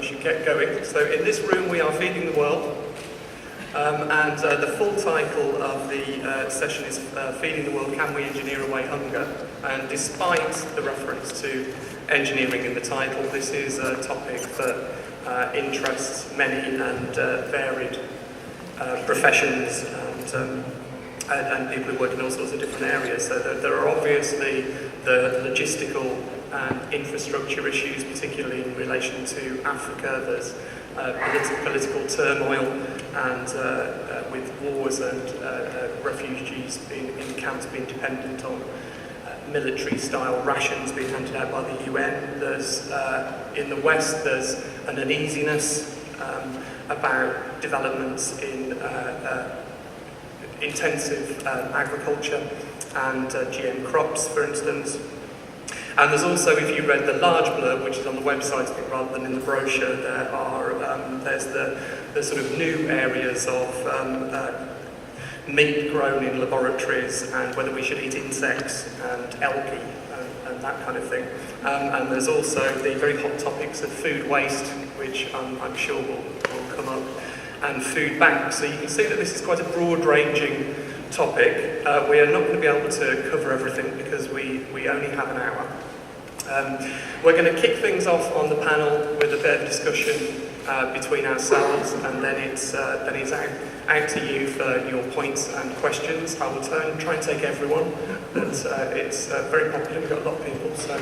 should get going. So in this room we are feeding the world, and the full title of the session is Feeding the World, Can We Engineer Away Hunger? And despite the reference to engineering in the title, this is a topic that interests many and varied professions and people who work in all sorts of different areas. So there are obviously the logistical and infrastructure issues, particularly in relation to Africa. There's political turmoil and with wars and refugees being in camps being dependent on military-style rations being handed out by the UN. There's in the West there's an uneasiness about developments in intensive agriculture and GM crops, for instance. And there's also, if you read the large blurb, which is on the website rather than in the brochure, there are there's the sort of new areas of meat grown in laboratories and whether we should eat insects and algae and that kind of thing. And there's also the very hot topics of food waste, which I'm sure will come up, and food banks. So you can see that this is quite a broad-ranging topic. We are not going to be able to cover everything because we only have an hour. We're going to kick things off on the panel with a bit of discussion between ourselves, and then it's out to you for your points and questions. I will try and take everyone, but it's very popular. We've got a lot of people, so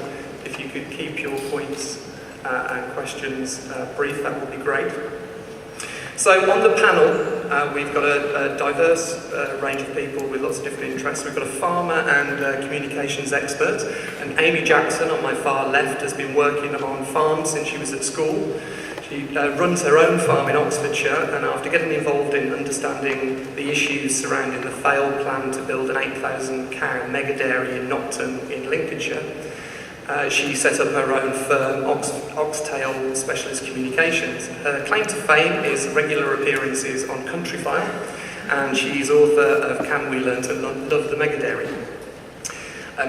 if you could keep your points and questions brief, that would be great. So on the panel, we've got a diverse range of people with lots of different interests. We've got a farmer and communications expert, and Amy Jackson on my far left has been working on farms since she was at school. She runs her own farm in Oxfordshire, and after getting involved in understanding the issues surrounding the failed plan to build an 8,000 cow mega dairy in Nocton in Lincolnshire, she set up her own firm, Oxtail Specialist Communications. Her claim to fame is regular appearances on Countryfile, and she's author of Can We Learn to Love the Mega Dairy?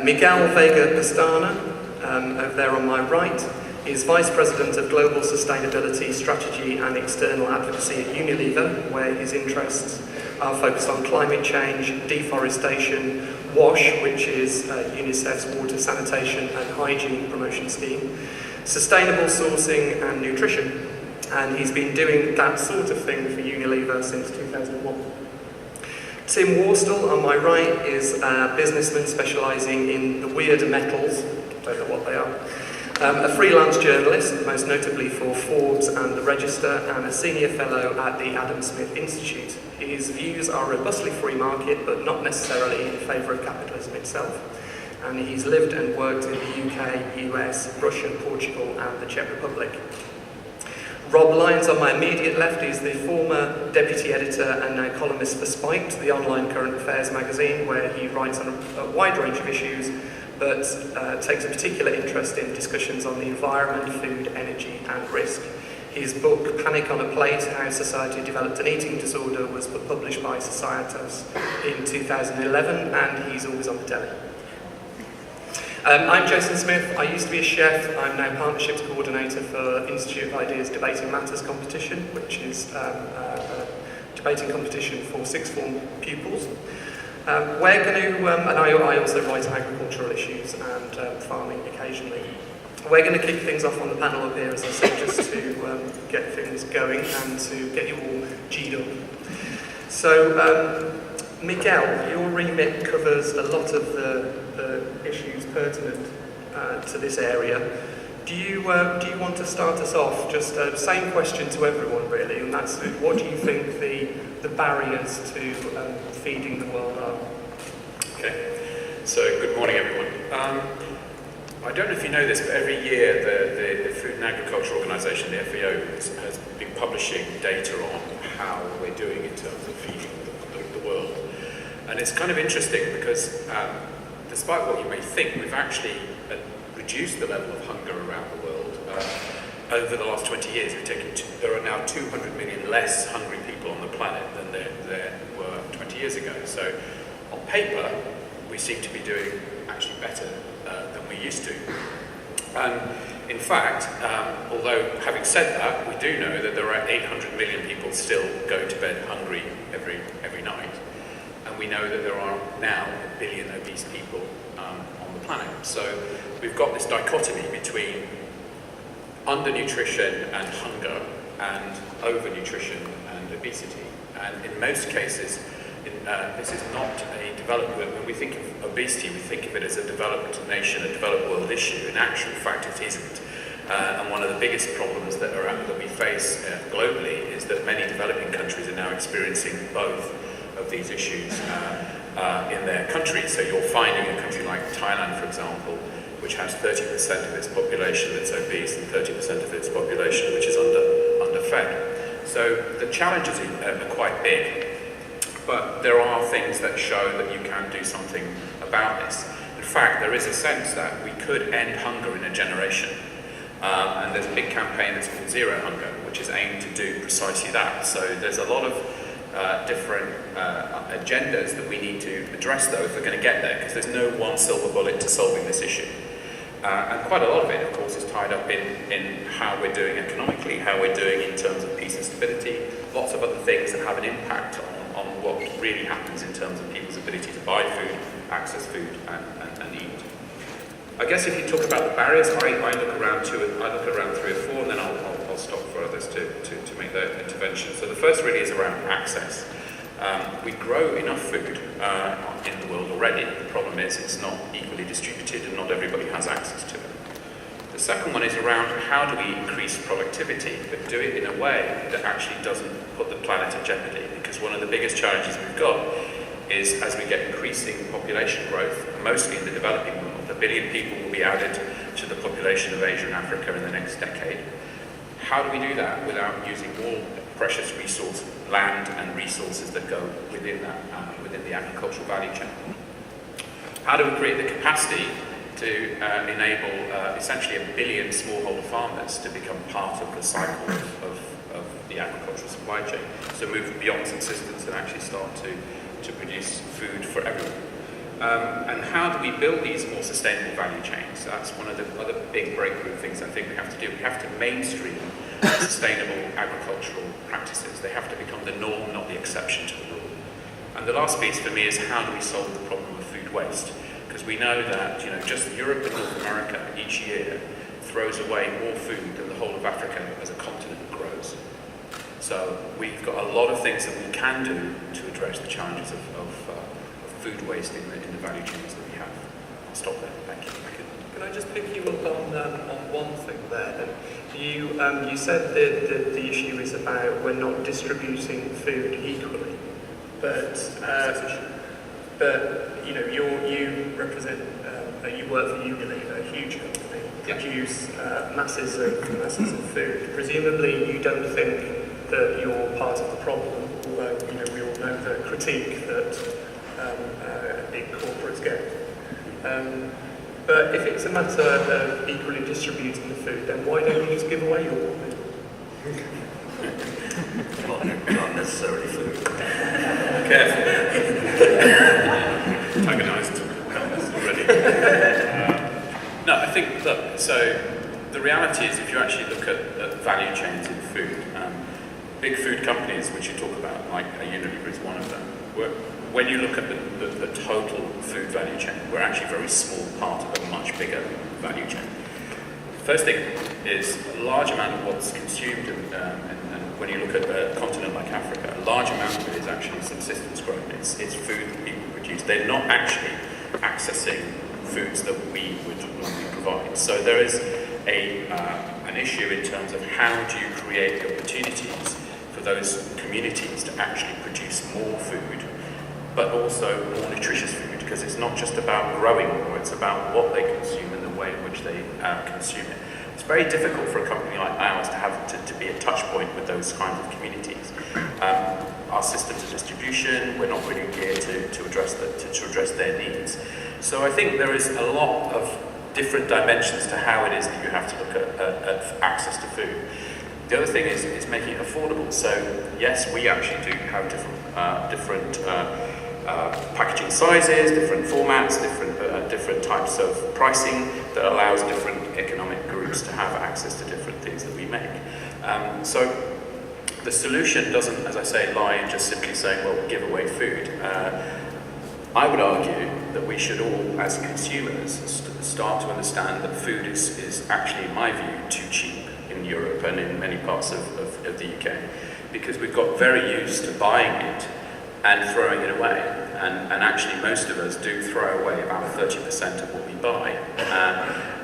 Miguel Vega Pestana, over there on my right, is Vice President of Global Sustainability, Strategy and External Advocacy at Unilever, where his interests are focused on climate change, deforestation, WASH, which is UNICEF's water, sanitation and hygiene promotion scheme, sustainable sourcing and nutrition. And he's been doing that sort of thing for Unilever since 2001. Tim Worstel, on my right, is a businessman specialising in the weird metals, don't know what they are, a freelance journalist, most notably for Forbes and The Register, and a senior fellow at the Adam Smith Institute. His views are robustly free market, but not necessarily in favour of capitalism itself. And he's lived and worked in the UK, US, Russia, Portugal, and the Czech Republic. Rob Lyons, on my immediate left, is the former deputy editor and now columnist for Spiked, the online current affairs magazine, where he writes on a wide range of issues, but takes a particular interest in discussions on the environment, food, energy and risk. His book, Panic on a Plate, How Society Developed an Eating Disorder, was published by Societas in 2011, and he's always on the telly. I'm Jason Smith. I used to be a chef. I'm now Partnerships Coordinator for Institute of Ideas Debating Matters competition, which is a debating competition for sixth form pupils. We're going to, and I also write on agricultural issues and farming occasionally. We're going to kick things off on the panel up here, as I said, just to get things going and to get you all G'd up. So, Miguel, your remit covers a lot of the issues pertinent to this area. Do you want to start us off? Just same question to everyone, really, and that's what do you think the barriers to feeding the world are? Okay, so good morning, everyone. I don't know if you know this, but every year the Food and Agriculture Organisation, the FAO, has been publishing data on how we're doing in terms of feeding the world. And it's kind of interesting because despite what you may think, we've actually reduced the level of hunger around the world. Over the last 20 years, there are now 200 million less hungry people on the planet than there were 20 years ago. So on paper, we seem to be doing actually better than we used to. And in fact, although having said that, we do know that there are 800 million people still go to bed hungry every night. And we know that there are now 1 billion obese people on the planet. So we've got this dichotomy between undernutrition and hunger and overnutrition and obesity. And in most cases, this is not a developed, when we think of obesity, we think of it as a developed nation, a developed world issue. In actual fact, it isn't. And one of the biggest problems that we face globally is that many developing countries are now experiencing both of these issues in their countries. So you're finding a country like Thailand, for example, which has 30% of its population that's obese and 30% of its population which is underfed. So the challenges are quite big. But there are things that show that you can do something about this. In fact, there is a sense that we could end hunger in a generation. And there's a big campaign that's called Zero Hunger, which is aimed to do precisely that. So there's a lot of different agendas that we need to address, though, if we're going to get there, because there's no one silver bullet to solving this issue. And quite a lot of it, of course, is tied up in how we're doing economically, how we're doing in terms of peace and stability, lots of other things that have an impact on what really happens in terms of people's ability to buy food, access food, and eat. I guess if you talk about the barriers, I look around 3 or 4, and then I'll stop for others to make their intervention. So the first really is around access. We grow enough food in the world already. The problem is it's not equally distributed and not everybody has access to it. The second one is around how do we increase productivity, but do it in a way that actually doesn't put the planet at jeopardy. Because one of the biggest challenges we've got is as we get increasing population growth, mostly in the developing world, 1 billion people will be added to the population of Asia and Africa in the next decade. How do we do that without using more precious resource, land and resources that go within that, within the agricultural value chain? How do we create the capacity to enable essentially 1 billion smallholder farmers to become part of the cycle of the agricultural supply chain? So move beyond subsistence and actually start to produce food for everyone. And how do we build these more sustainable value chains? That's one of the other big breakthrough things I think we have to do. We have to mainstream sustainable agricultural practices. They have to become the norm, not the exception to the rule. And the last piece for me is how do we solve the problem of food waste? Because we know that just Europe and North America each year throws away more food than the whole of Africa as a continent grows. So we've got a lot of things that we can do to address the challenges of food waste in the value chains that we have. I'll stop there. Thank you. Can I just pick you up on one thing there? You said that the issue is about we're not distributing food equally, but you represent you work for Unilever, a huge company, produce masses of food. Presumably, you don't think that you're part of the problem, although we all know the critique that big corporates get. But if it's a matter of equally distributing the food, then why don't you just give away your food? Not necessarily food. Careful. Antagonised already. No, I think, look, so the reality is if you actually look at value chains in food, big food companies, which you talk about, like Unilever is one of them, when you look at the total food value chain, we're actually a very small part of a much bigger value chain. First thing is a large amount of what's consumed, and when you look at a continent like Africa, a large amount of it is actually subsistence grown. It's food that people produce. They're not actually accessing foods that we would normally provide. So there is an issue in terms of how do you create the opportunities for those communities to actually produce more food, but also more nutritious food, because it's not just about growing more, it's about what they consume and the way in which they consume it. It's very difficult for a company like ours to have to be a touch point with those kinds of communities. Our systems of distribution, we're not really geared to address their needs. So I think there is a lot of different dimensions to how it is that you have to look at access to food. The other thing is making it affordable. So yes, we actually do have different packaging sizes, different formats, different types of pricing that allows different economic groups groups to have access to different things that we make. So the solution doesn't, as I say, lie in just simply saying, well, give away food. I would argue that we should all, as consumers, start to understand that food is actually, in my view, too cheap in Europe and in many parts of the UK, because we've got very used to buying it and throwing it away. And actually, most of us do throw away about 30% of what we buy.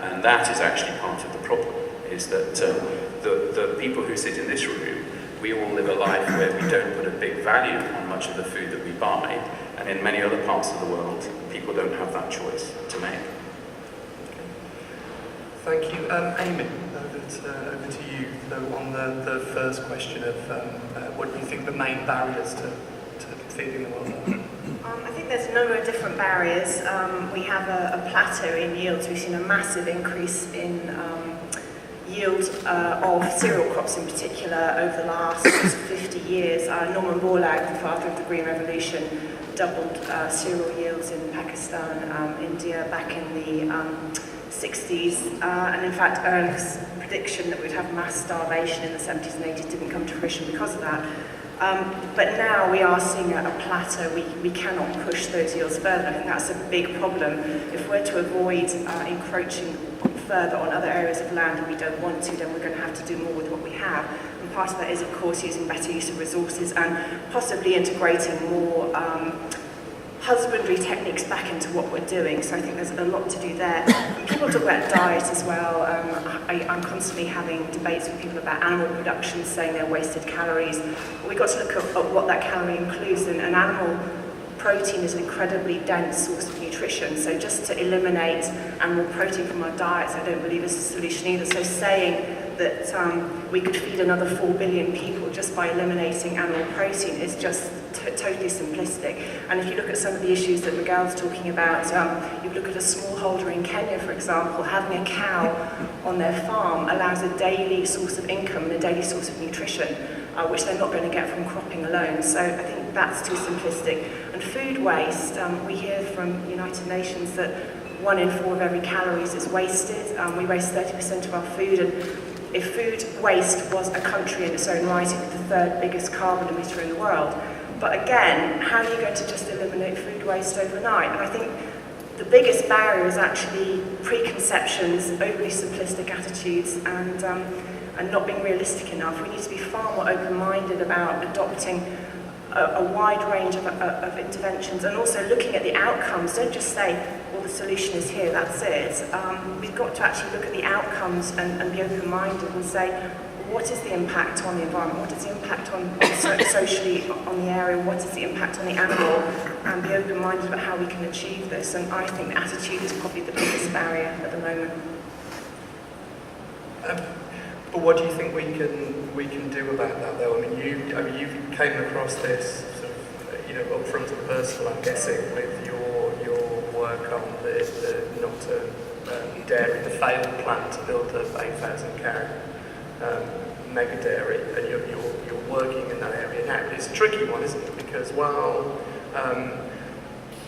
And that is actually part of the problem, is that the people who sit in this room, we all live a life where we don't put a big value on much of the food that we buy. And in many other parts of the world, people don't have that choice to make. Thank you. Amy, over to you, though, on the first question of what do you think the main barriers to feeding the world are? I think there's a number of different barriers. We have a plateau in yields. We've seen a massive increase in yield of cereal crops in particular over the last 50 years. Norman Borlaug, the father of the Green Revolution, doubled cereal yields in Pakistan, India back in the 60s. And in fact, Ernst's prediction that we'd have mass starvation in the 70s and 80s didn't come to fruition because of that. But now we are seeing a plateau. We cannot push those yields further. I think that's a big problem. If we're to avoid encroaching further on other areas of land and we don't want to, then we're going to have to do more with what we have. And part of that is, of course, using better use of resources and possibly integrating more husbandry techniques back into what we're doing. So I think there's a lot to do there. And people talk about diet as well. I'm constantly having debates with people about animal production, saying they're wasted calories. We've got to look at what that calorie includes. And an animal protein is an incredibly dense source of nutrition. So just to eliminate animal protein from our diets, I don't believe is a solution either. So saying that we could feed another 4 billion people just by eliminating animal protein is just totally simplistic. And if you look at some of the issues that Miguel's talking about, you look at a smallholder in Kenya, for example, having a cow on their farm allows a daily source of income and a daily source of nutrition, which they're not going to get from cropping alone. So I think that's too simplistic. And food waste, we hear from United Nations that 1 in 4 of every calories is wasted. We waste 30% of our food, and if food waste was a country in its own right, it would be the 3rd biggest carbon emitter in the world. But again, how are you going to just eliminate food waste overnight? And I think the biggest barrier is actually preconceptions, overly simplistic attitudes, and not being realistic enough. We need to be far more open-minded about adopting a wide range of interventions and also looking at the outcomes. Don't just say, well, the solution is here, that's it. We've got to actually look at the outcomes and be open-minded and say, what is the impact on the environment? What is the impact on socially on the area? What is the impact on the animal? And be open-minded about how we can achieve this. And I think the attitude is probably the biggest barrier at the moment. But what do you think we can do about that, though? I mean, you came across this sort of, up front and personal, I'm guessing, with your work on the Nocturne dairy, the failed plan to build a 8,000 cow mega dairy, and you're working in that area now. But it's a tricky one, isn't it? Because while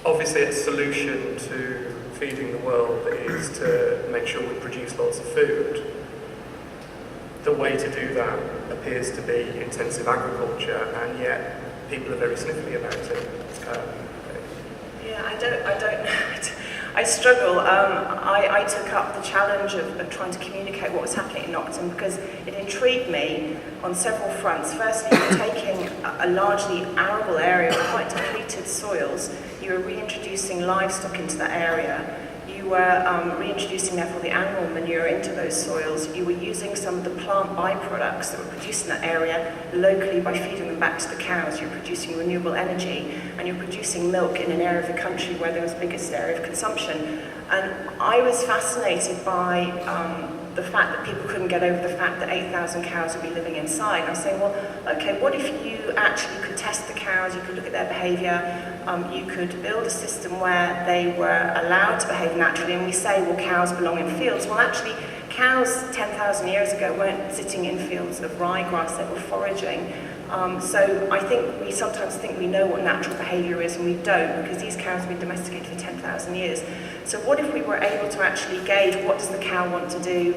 obviously a solution to feeding the world is to make sure we produce lots of food, the way to do that appears to be intensive agriculture, and yet people are very sniffly about it. Yeah, I don't know. I struggle. I took up the challenge of trying to communicate what was happening in Nocturne because it intrigued me on several fronts. Firstly, you're taking a largely arable area with quite depleted soils. You were reintroducing livestock into that area. You were reintroducing, therefore, the animal manure into those soils. You were using some of the plant byproducts that were produced in that area locally by feeding them back to the cows. You're producing renewable energy, and you're producing milk in an area of the country where there was the biggest area of consumption. And I was fascinated by the fact that people couldn't get over the fact that 8,000 cows would be living inside. And I was saying, well, okay, what if you actually could test the cows, you could look at their behaviour, you could build a system where they were allowed to behave naturally, and we say, well, cows belong in fields. Well, actually, cows 10,000 years ago weren't sitting in fields of ryegrass, they were foraging. So I think we sometimes think we know what natural behaviour is, and we don't, because these cows have been domesticated for 10,000 years. So what if we were able to actually gauge what does the cow want to do?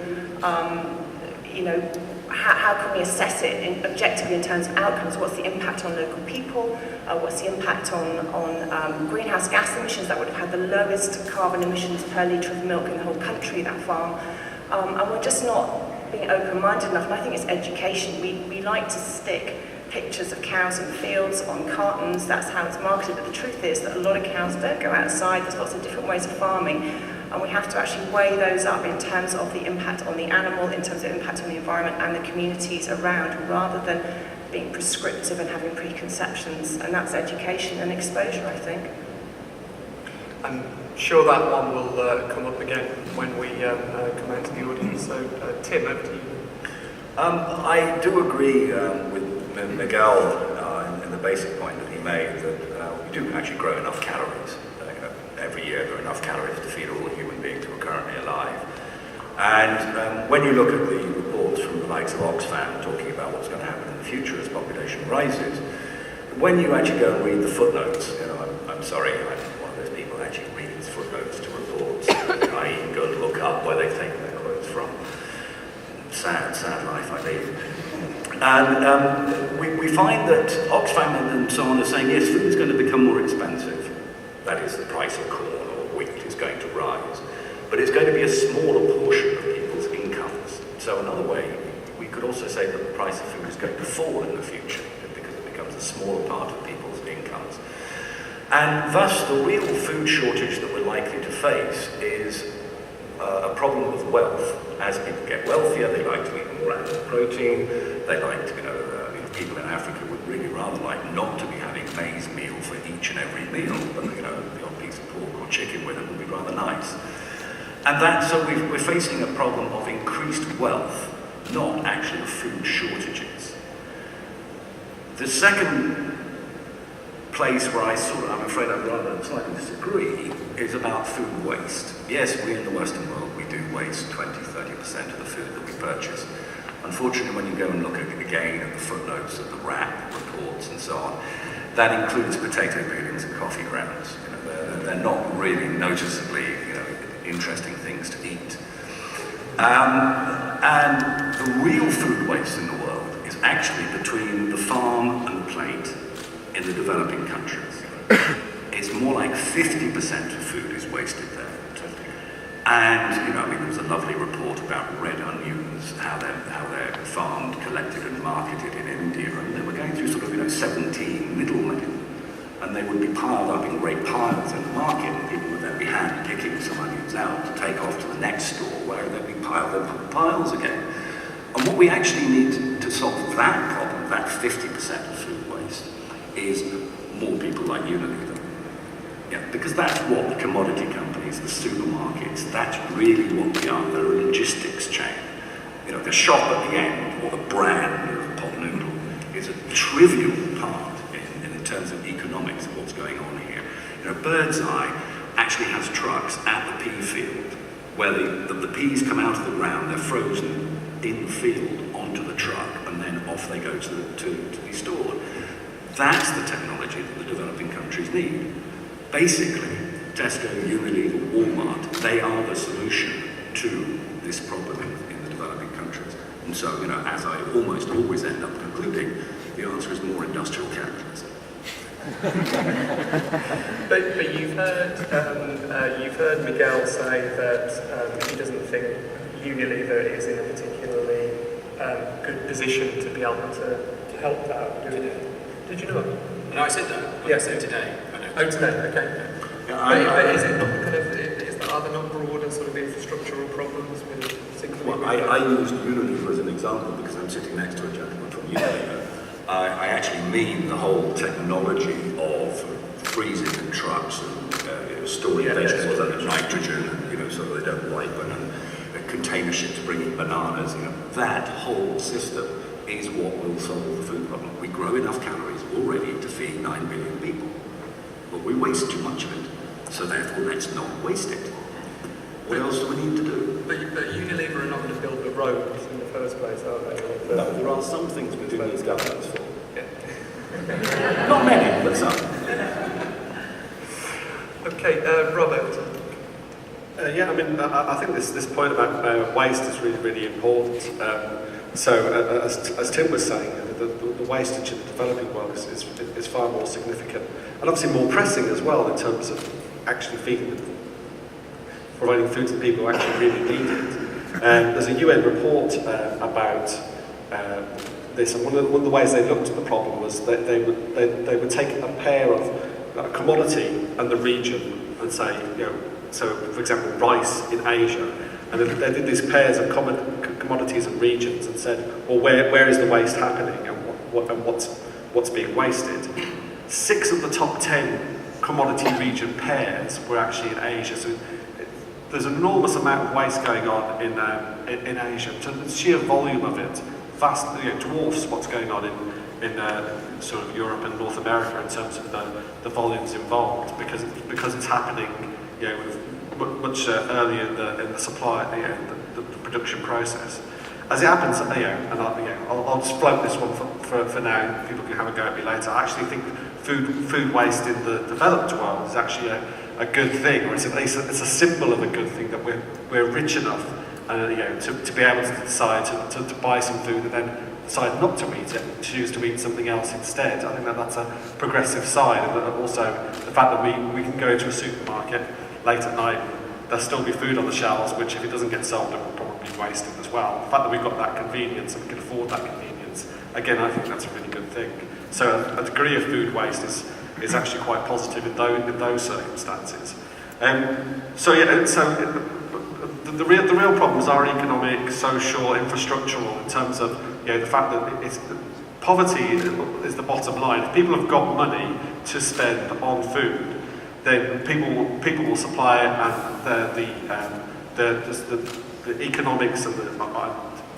How can we assess it objectively in terms of outcomes? What's the impact on local people? What's the impact on greenhouse gas emissions? That would have had the lowest carbon emissions per litre of milk in the whole country, that farm. And we're just not being open-minded enough, and I think it's education. We like to stick pictures of cows in fields on cartons, that's how it's marketed, but the truth is that a lot of cows don't go outside, there's lots of different ways of farming, and we have to actually weigh those up in terms of the impact on the animal, in terms of impact on the environment and the communities around, rather than being prescriptive and having preconceptions, and that's education and exposure, I think. I'm sure that one will come up again when we come out to the audience, so Tim, over to you. I do agree with Miguel in the basic point that he made, that we do actually grow enough calories. Every year there are enough calories to feed all the human beings who are currently alive. And when you look at the reports from the likes of Oxfam talking about what's going to happen in the future as population rises, when you actually go and read the footnotes, I'm sorry, I'm one of those people who actually reads footnotes to reports. I even go and look up where they've taken their quotes from. Sad life I lead. And we find that Oxfam and so on are saying, yes, food is going to become more expensive. That is, the price of corn or wheat is going to rise. But it's going to be a smaller portion of people's incomes. So another way, we could also say that the price of food is going to fall in the future because it becomes a smaller part of people's incomes. And thus, the real food shortage that we're likely to face is a problem of wealth. As people get wealthier, they like to eat more animal protein. They like to, people in Africa would really rather like not to be having maize meal for each and every meal, but the odd piece of pork or chicken with it would be rather nice. And so we're facing a problem of increased wealth, not actually of food shortages. The second place where I'm afraid I'd rather slightly disagree, is about food waste. Yes, we in the Western world, we do waste 20-30% of the food that we purchase. Unfortunately, when you go and look again at the footnotes of the RAP reports and so on, that includes potato peelings and coffee grounds. They're not really noticeably interesting things to eat. And the real food waste in the world is actually between the farm and the plate in the developing countries. It's more like 50% of food is wasted there. And, there was a lovely report about red onions, how they're farmed, collected and marketed in India, and they were going through 17 middlemen, and they would be piled up in great piles in the market, and people would then be hand-picking some onions out to take off to the next store, where they'd be piled up in piles again. And what we actually need to solve that problem, that 50% of food waste, is more people like Unilever. Because that's what the commodity companies, the supermarkets, that's really what we are. They're a logistics chain. The shop at the end, or the brand of pot noodle, is a trivial part in terms of economics of what's going on here. Birdseye actually has trucks at the pea field, where the peas come out of the ground, they're frozen in the field onto the truck, and then off they go to be stored. That's the technology that the developing countries need. Basically, Tesco, Unilever, Walmart, they are the solution to this problem in the developing countries. And so, as I almost always end up concluding, the answer is more industrial capitalism. But you've heard Miguel say that he doesn't think Unilever is in a particularly good position to be able to help that. Did you know? No, I said that. Yes, today. Oh, today, okay. But is it not are there not broader infrastructural problems with single? Well, I used Unilever as an example because I'm sitting next to a gentleman from Unilever. I actually mean the whole technology of freezing in trucks and storing vegetables under nitrogen, so they don't ripen, and container ships bringing bananas. That whole system is what will solve the food problem. We grow enough calories already to feed 9 billion people. But we waste too much of it, so therefore let's not waste it. What else do we need to do? But Unilever are not going to build the roads in the first place, are they? No, there are some things we do need governments for. Yeah. Not many, but some. Okay, Robert. Yeah, I mean, I think this point about waste is really, really important. As Tim was saying, the wastage in the developing world is far more significant, and obviously more pressing as well in terms of actually providing food to people who actually really need it. There's a UN report about this, and one of the ways they looked at the problem was that they would take a pair of a commodity and the region and say, so for example, rice in Asia, and they did these pairs of commodities and regions and said, well, where is the waste happening and what's being wasted? 6 of the top 10 commodity region pairs were actually in Asia. So there's an enormous amount of waste going on in Asia. So the sheer volume of it dwarfs what's going on in sort of Europe and North America in terms of the volumes involved, because it's happening much earlier in the supply, the production process. As it happens, and I'll just float this one for now. People can have a go at me later. I actually think food waste in the developed world is actually a good thing, or it's a symbol of a good thing, that we're rich enough, to be able to decide to buy some food and then decide not to eat it, choose to eat something else instead. I think that's a progressive side, and also the fact that we can go into a supermarket late at night, there'll still be food on the shelves, which if it doesn't get sold, it will probably be wasted as well. The fact that we've got that convenience and we can afford that convenience, again, I think that's a really good thing. So a degree of food waste is actually quite positive in those circumstances. The real problems are economic, social, infrastructural, in terms of the fact that poverty is the bottom line. If people have got money to spend on food, then people will supply it, and the economics and the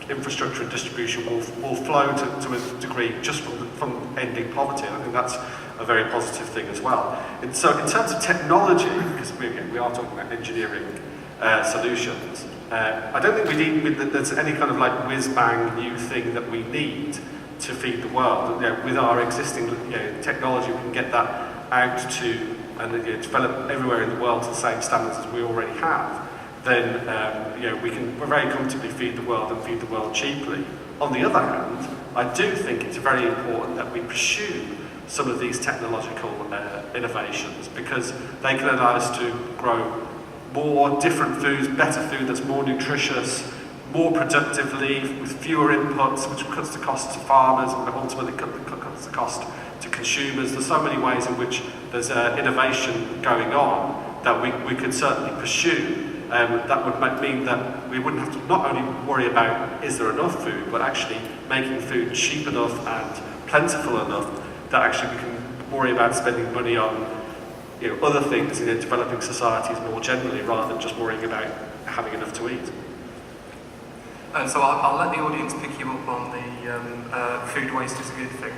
infrastructure and distribution will flow to a degree just from ending poverty. And I think that's a very positive thing as well. And so in terms of technology, because we are talking about engineering solutions, I don't think there's any kind of like whiz-bang new thing that we need to feed the world. With our existing technology, we can get that out to and develop everywhere in the world to the same standards as we already have. Then we're very comfortably feed the world and feed the world cheaply. On the other hand, I do think it's very important that we pursue some of these technological innovations, because they can allow us to grow more different foods, better food that's more nutritious, more productively, with fewer inputs, which cuts the cost to farmers and ultimately cuts the cost to consumers. There's so many ways in which there's innovation going on that we could certainly pursue. That would mean that we wouldn't have to not only worry about is there enough food, but actually making food cheap enough and plentiful enough that actually we can worry about spending money on other things in developing societies more generally, rather than just worrying about having enough to eat. So I'll let the audience pick you up on the food waste is a good thing.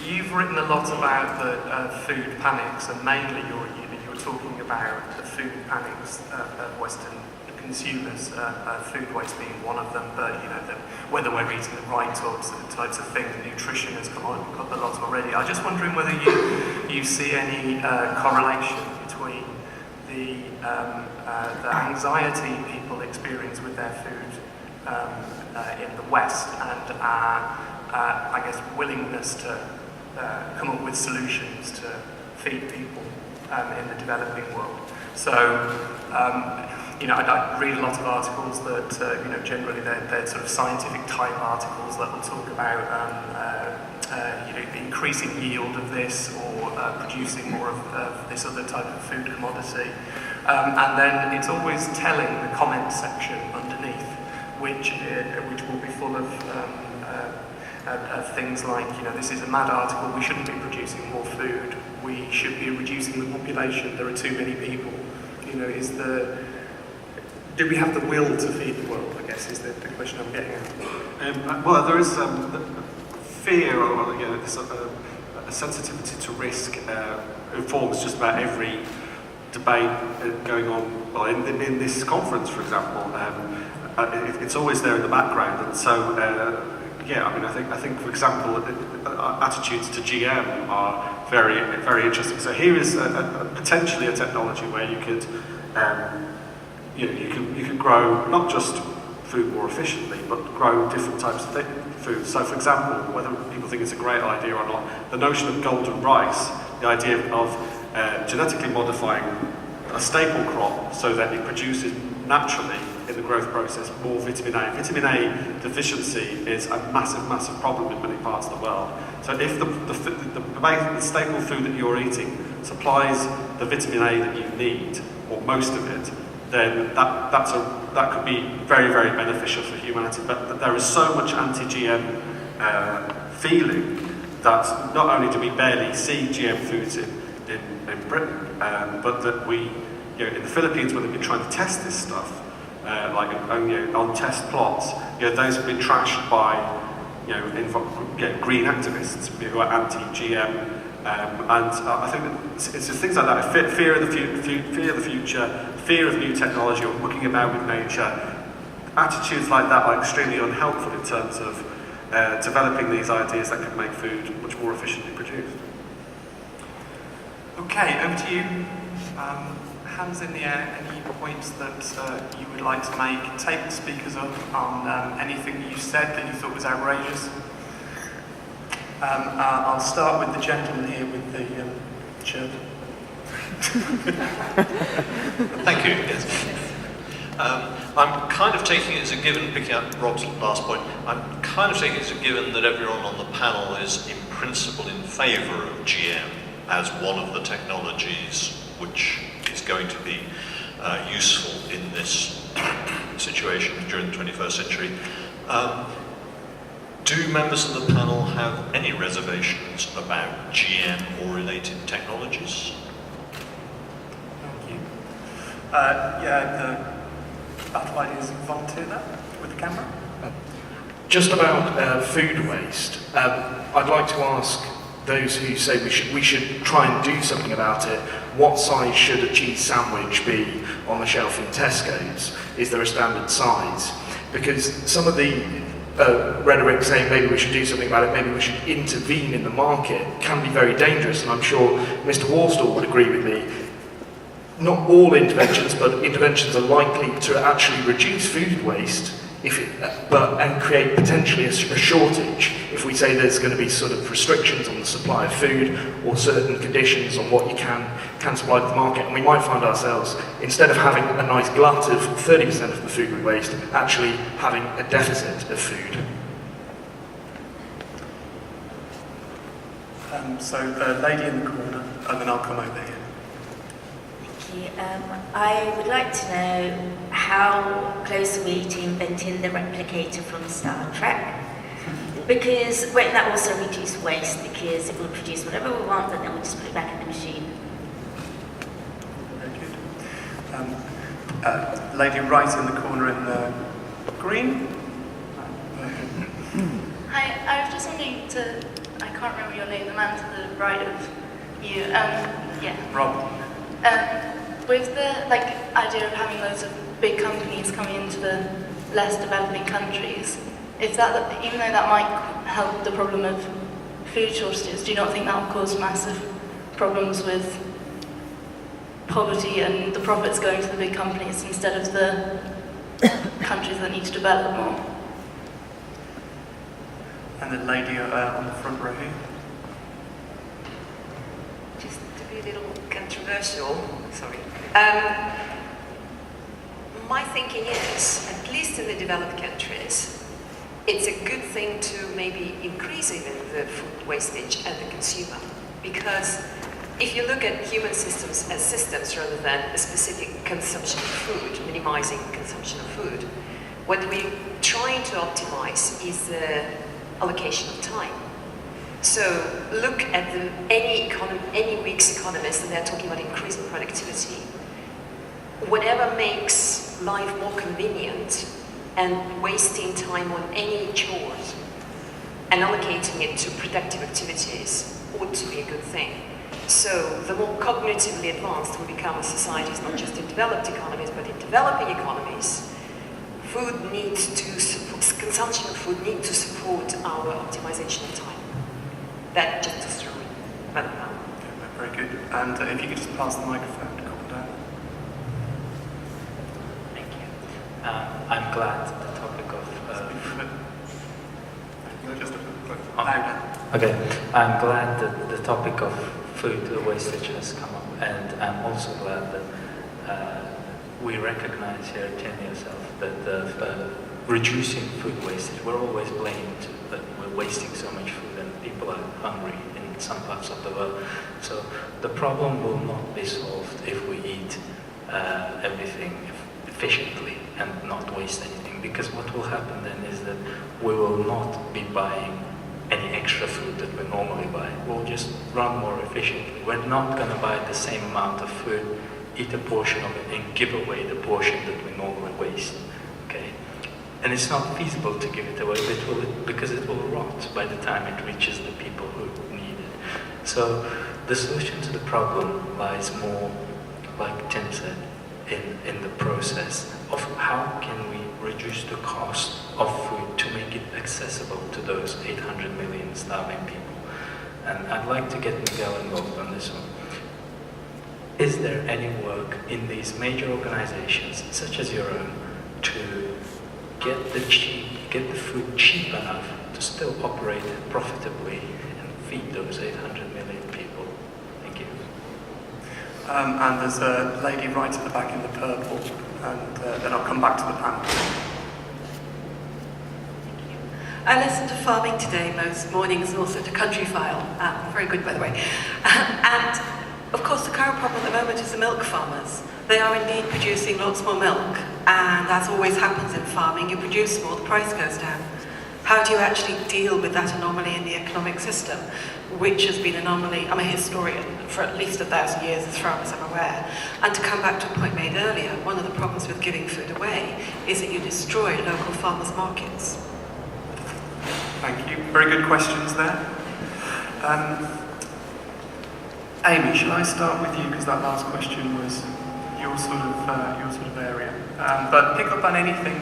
You've written a lot about the food panics, and mainly you're talking about the food panics of Western consumers, food waste being one of them, but whether we're eating the right types of things, nutrition has come on a lot already. I'm just wondering whether you see any correlation between the anxiety people experience with their food in the West and our, I guess, willingness to come up with solutions to feed people in the developing world. So, I read a lot of articles that, generally they're sort of scientific type articles that will talk about, the increasing yield of this or producing more of this other type of food commodity. And then it's always telling the comment section underneath, which will be full of things like, this is a mad article, we shouldn't be producing more food, we should be reducing the population, there are too many people. Do we have the will to feed the world, I guess, is the question I'm getting at. Well, there is fear or a sensitivity to risk informs just about every debate going on. Well, in this conference, for example, it's always there in the background, and so yeah, I mean, I think, for example, attitudes to GM are very, very interesting. So here is potentially a technology where you could, you could grow not just food more efficiently, but grow different types of food. So, for example, whether people think it's a great idea or not, the notion of golden rice, the idea of genetically modifying a staple crop so that it produces naturally in the growth process more vitamin A. Vitamin A deficiency is a massive, massive problem in many parts of the world. So if the staple food that you're eating supplies the vitamin A that you need, or most of it, then that could be very, very beneficial for humanity. But there is so much anti-GM feeling that not only do we barely see GM foods in Britain, but that we, in the Philippines, when they've been trying to test this stuff, on test plots, those have been trashed by, green activists who are anti-GM. And I think it's just things like that: fear of the future, fear of new technology, or mucking about with nature. Attitudes like that are extremely unhelpful in terms of developing these ideas that can make food much more efficiently produced. Okay, over to you. Hands in the air, any points that you would like to make? Take the speakers up on anything you said that you thought was outrageous. I'll start with the gentleman here with the shirt. Thank you. Yes. I'm kind of taking it as a given, picking up Rob's last point, I'm kind of taking it as a given that everyone on the panel is in principle in favour of GM as one of the technologies which is going to be useful in this situation during the 21st century. Do members of the panel have any reservations about GM or related technologies? Thank you. The battle ideas volunteer that with the camera. Just about food waste, I'd like to ask those who say we should try and do something about it. What size should a cheese sandwich be on the shelf in Tesco's? Is there a standard size? Because some of the rhetoric saying maybe we should do something about it, maybe we should intervene in the market, can be very dangerous, and I'm sure Mr. Warstall would agree with me. Not all interventions, but interventions are likely to actually reduce food waste and create potentially a shortage if we say there's going to be sort of restrictions on the supply of food or certain conditions on what you can supply to the market. And we might find ourselves, instead of having a nice glut of 30% of the food we waste, actually having a deficit of food. So the lady in the corner, and then I'll come over here. I would like to know how close are we to inventing the replicator from Star Trek? Because won't that also reduce waste, because it will produce whatever we want and then we'll just put it back in the machine. Very good. Lady right in the corner in the green. Hi, I was just wondering I can't remember your name, the man to the right of you. Rob. With the idea of having loads of big companies coming into the less developing countries, is that even though that might help the problem of food shortages, do you not think that will cause massive problems with poverty and the profits going to the big companies instead of the countries that need to develop more? And the lady on the front row here. Just to be a little controversial, sorry. My thinking is, at least in the developed countries, it's a good thing to maybe increase even the food wastage at the consumer. Because if you look at human systems as systems rather than a specific consumption of food, minimizing consumption of food, what we're trying to optimize is the allocation of time. So look at any week's economist, and they're talking about increasing productivity. Whatever makes life more convenient and wasting time on any chores and allocating it to productive activities ought to be a good thing. So the more cognitively advanced we become as societies, not just in developed economies, but in developing economies, food needs to consumption of food need to support our optimization of time. That just to throw in. But, very good. And if you could just pass the microphone to Couple down. Thank you. I'm glad the topic of Okay, I'm glad that the topic of food wastage has come up, and I'm also glad that we recognize here at yourself that reducing food wastage, we're always blamed that we're wasting so much food and people are hungry in some parts of the world. So the problem will not be solved if we eat everything efficiently and not waste anything, because what will happen then is that we will not be buying any extra food that we normally buy. We'll just run more efficiently. We're not going to buy the same amount of food, eat a portion of it, and give away the portion that we normally waste. Okay? And it's not feasible to give it away because it will rot by the time it reaches the people who need it. So the solution to the problem lies more, like Tim said, in the process of how can we reduce the cost of food to make it accessible to those 800 million starving people. And I'd like to get Miguel involved on this one. Is there any work in these major organizations, such as your own, to get the food cheap enough to still operate profitably and feed those 800 million people? Thank you. And there's a lady right at the back in the purple, and then I'll come back to the panel. I listen to Farming Today most mornings and also to Country File. Very good, by the way. And of course, the current problem at the moment is the milk farmers. They are indeed producing lots more milk, and as always happens in farming, you produce more, the price goes down. How do you actually deal with that anomaly in the economic system, which has been an anomaly? I'm a historian for at least 1,000 years, as far as I'm aware. And to come back to a point made earlier, one of the problems with giving food away is that you destroy local farmers' markets. Thank you. Very good questions there. Amy, shall I start with you, because that last question was your sort of area. But pick up on anything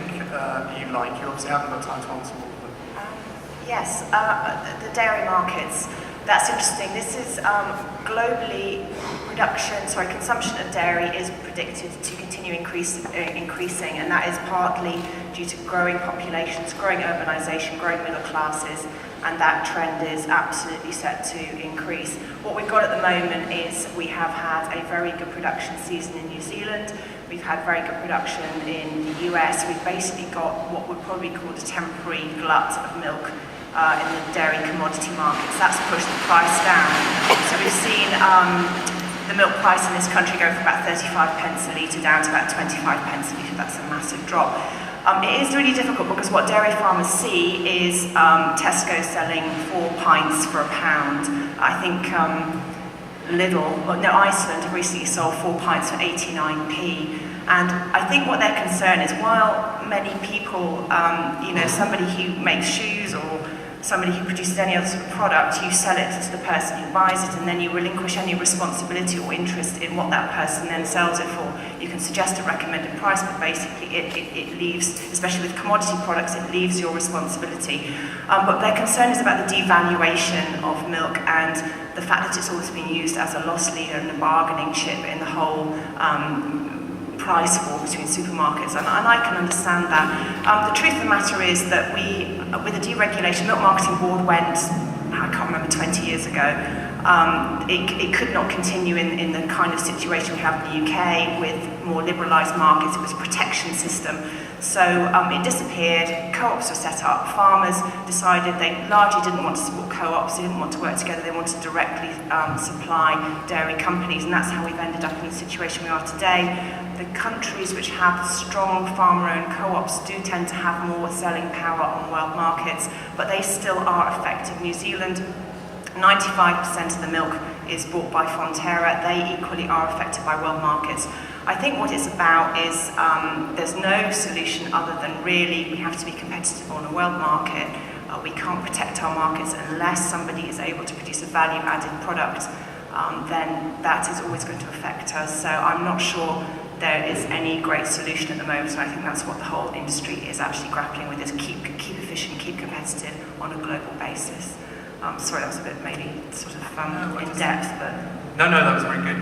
you like. You obviously haven't got time to answer all of them. Yes, the dairy markets. That's interesting. This is globally consumption of dairy is predicted to continue increasing, and that is partly due to growing populations, growing urbanisation, growing middle classes, and that trend is absolutely set to increase. What we've got at the moment is we have had a very good production season in New Zealand. We've had very good production in the US. We've basically got what would probably be called a temporary glut of milk in the dairy commodity markets. That's pushed the price down. So we've seen the milk price in this country go from about 35 pence a litre down to about 25 pence a litre. That's a massive drop. It is really difficult because what dairy farmers see is Tesco selling 4 pints for £1. I think Iceland have recently sold 4 pints for 89p. And I think what their concern is, while many people, somebody who makes shoes or somebody who produces any other sort of product, you sell it to the person who buys it, and then you relinquish any responsibility or interest in what that person then sells it for. You can suggest a recommended price, but basically it leaves, especially with commodity products, it leaves your responsibility. But their concern is about the devaluation of milk and the fact that it's always been used as a loss leader and a bargaining chip in the whole price war between supermarkets, and I can understand that. The truth of the matter is that with the deregulation, Milk Marketing Board went, I can't remember, 20 years ago. It could not continue in the kind of situation we have in the UK with more liberalised markets. It was a protection system. So it disappeared, co-ops were set up, farmers decided they largely didn't want to support co-ops, they didn't want to work together, they wanted to directly supply dairy companies, and that's how we've ended up in the situation we are today. The countries which have strong farmer-owned co-ops do tend to have more selling power on world markets, but they still are effective. New Zealand, 95% of the milk is bought by Fonterra. They equally are affected by world markets. I think what it's about is there's no solution other than really we have to be competitive on a world market. We can't protect our markets unless somebody is able to produce a value-added product. Then that is always going to affect us. So I'm not sure there is any great solution at the moment, and I think that's what the whole industry is actually grappling with, is keep efficient, keep competitive on a global basis. Sorry, that was a bit maybe sort of in depth, but... No, that was very good.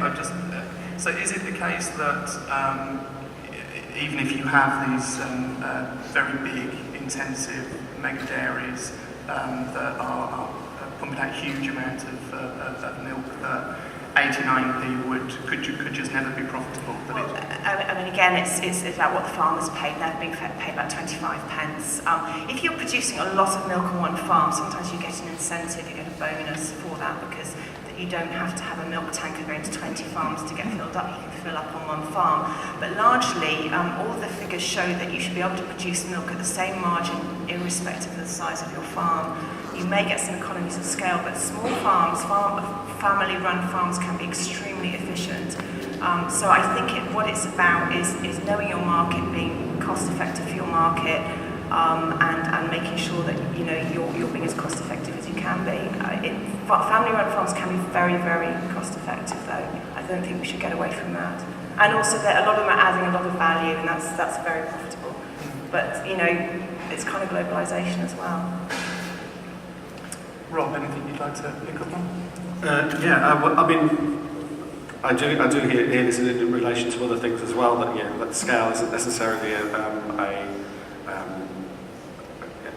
So is it the case that even if you have these very big, intensive mega dairies that are pumping out huge amounts of milk, that 89p could just never be profitable? I mean, again, it's about what the farmers paid. They're being paid about 25 pence. If you're producing a lot of milk on one farm, sometimes you get an incentive, you get a bonus for that, because you don't have to have a milk tanker going to 20 farms to get filled up. You can fill up on one farm. But largely, all of the figures show that you should be able to produce milk at the same margin, irrespective of the size of your farm. You may get some economies of scale, but small farms, family-run farms, can be extremely efficient. So I think what it's about is knowing your market, being cost-effective for your market, and making sure that you're being as cost-effective as you can be. Family-run farms can be very, very cost-effective, though. I don't think we should get away from that. And also, a lot of them are adding a lot of value, and that's very profitable. But it's kind of globalisation as well. Rob, anything you'd like to pick up on? I mean, I do hear this in relation to other things as well, that scale isn't necessarily